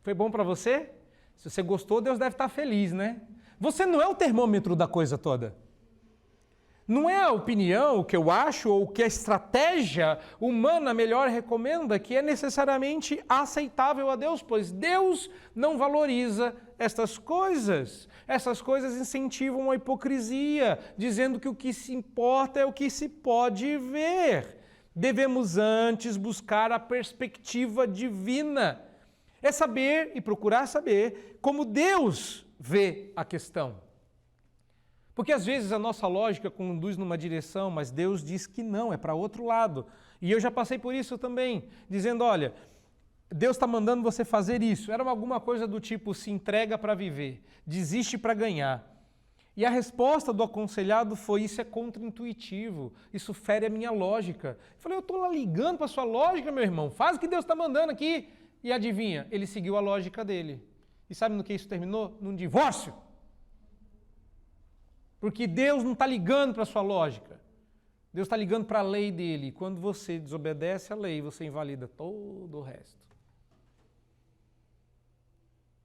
Foi bom para você? Se você gostou, Deus deve estar feliz, né? Você não é o termômetro da coisa toda. Não é a opinião, o que eu acho, ou o que a estratégia humana melhor recomenda que é necessariamente aceitável a Deus, pois Deus não valoriza estas coisas. Essas coisas incentivam a hipocrisia, dizendo que o que se importa é o que se pode ver. Devemos antes buscar a perspectiva divina. É saber e procurar saber como Deus vê a questão. Porque às vezes a nossa lógica conduz numa direção, mas Deus diz que não, é para outro lado. E eu já passei por isso também, dizendo, olha, Deus está mandando você fazer isso. Era alguma coisa do tipo, se entrega para viver, desiste para ganhar. E a resposta do aconselhado foi, isso é contra-intuitivo, isso fere a minha lógica. Eu falei, eu estou lá ligando para a sua lógica, meu irmão, faz o que Deus está mandando aqui. E adivinha, ele seguiu a lógica dele. E sabe no que isso terminou? Num divórcio. Porque Deus não está ligando para a sua lógica. Deus está ligando para a lei dele. E quando você desobedece a lei, você invalida todo o resto.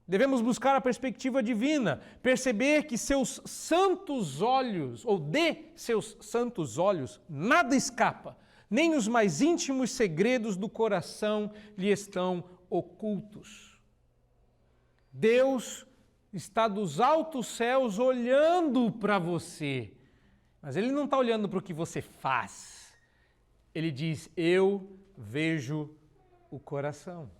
Devemos buscar a perspectiva divina, perceber que seus santos olhos, ou de seus santos olhos, nada escapa, nem os mais íntimos segredos do coração lhe estão ocultos. Deus está dos altos céus olhando para você, mas Ele não está olhando para o que você faz. Ele diz, eu vejo o coração.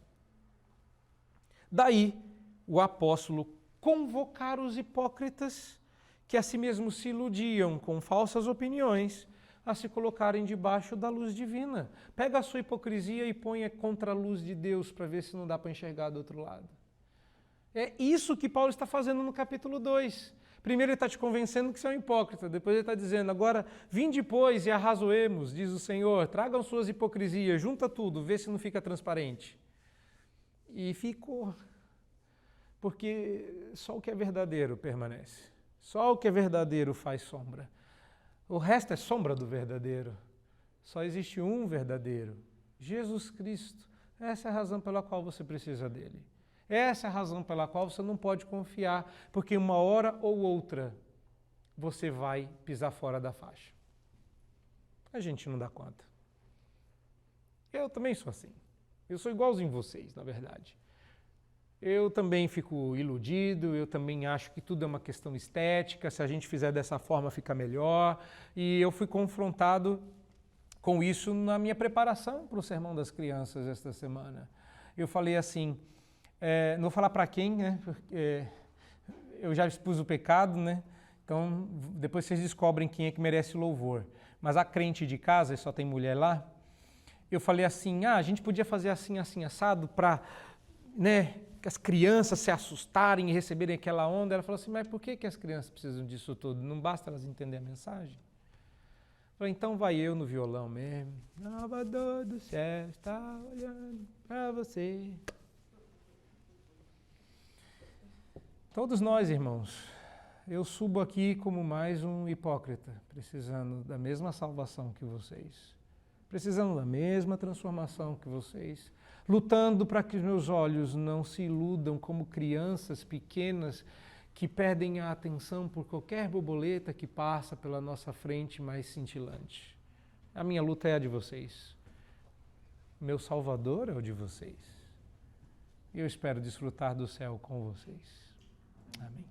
Daí, o apóstolo convocar os hipócritas que a si mesmos se iludiam com falsas opiniões, a se colocarem debaixo da luz divina. Pega a sua hipocrisia e ponha contra a luz de Deus para ver se não dá para enxergar do outro lado. É isso que Paulo está fazendo no capítulo 2. Primeiro ele está te convencendo que você é um hipócrita, depois ele está dizendo, agora vinde pois e arrazoemos, diz o Senhor, tragam suas hipocrisias, junta tudo, vê se não fica transparente. E ficou, porque só o que é verdadeiro permanece, só o que é verdadeiro faz sombra. O resto é sombra do verdadeiro. Só existe um verdadeiro, Jesus Cristo. Essa é a razão pela qual você precisa dele. Essa é a razão pela qual você não pode confiar, porque uma hora ou outra você vai pisar fora da faixa. A gente não dá conta. Eu também sou assim. Eu sou igualzinho vocês, na verdade. Eu também fico iludido, eu também acho que tudo é uma questão estética, se a gente fizer dessa forma fica melhor. E eu fui confrontado com isso na minha preparação para o Sermão das Crianças esta semana. Eu falei assim, não vou falar para quem, né? Porque eu já expus o pecado, né? Então depois vocês descobrem quem é que merece louvor. Mas a crente de casa, e só tem mulher lá, eu falei assim, a gente podia fazer assim, assim, assado para, né, que as crianças se assustarem e receberem aquela onda. Ela falou assim, mas por que as crianças precisam disso tudo? Não basta elas entenderem a mensagem? Eu falei, então vai eu no violão mesmo. Salvador do céu está olhando para você. Todos nós, irmãos, eu subo aqui como mais um hipócrita, precisando da mesma salvação que vocês, precisando da mesma transformação que vocês, lutando para que os meus olhos não se iludam como crianças pequenas que perdem a atenção por qualquer borboleta que passa pela nossa frente mais cintilante. A minha luta é a de vocês. Meu Salvador é o de vocês. E eu espero desfrutar do céu com vocês. Amém.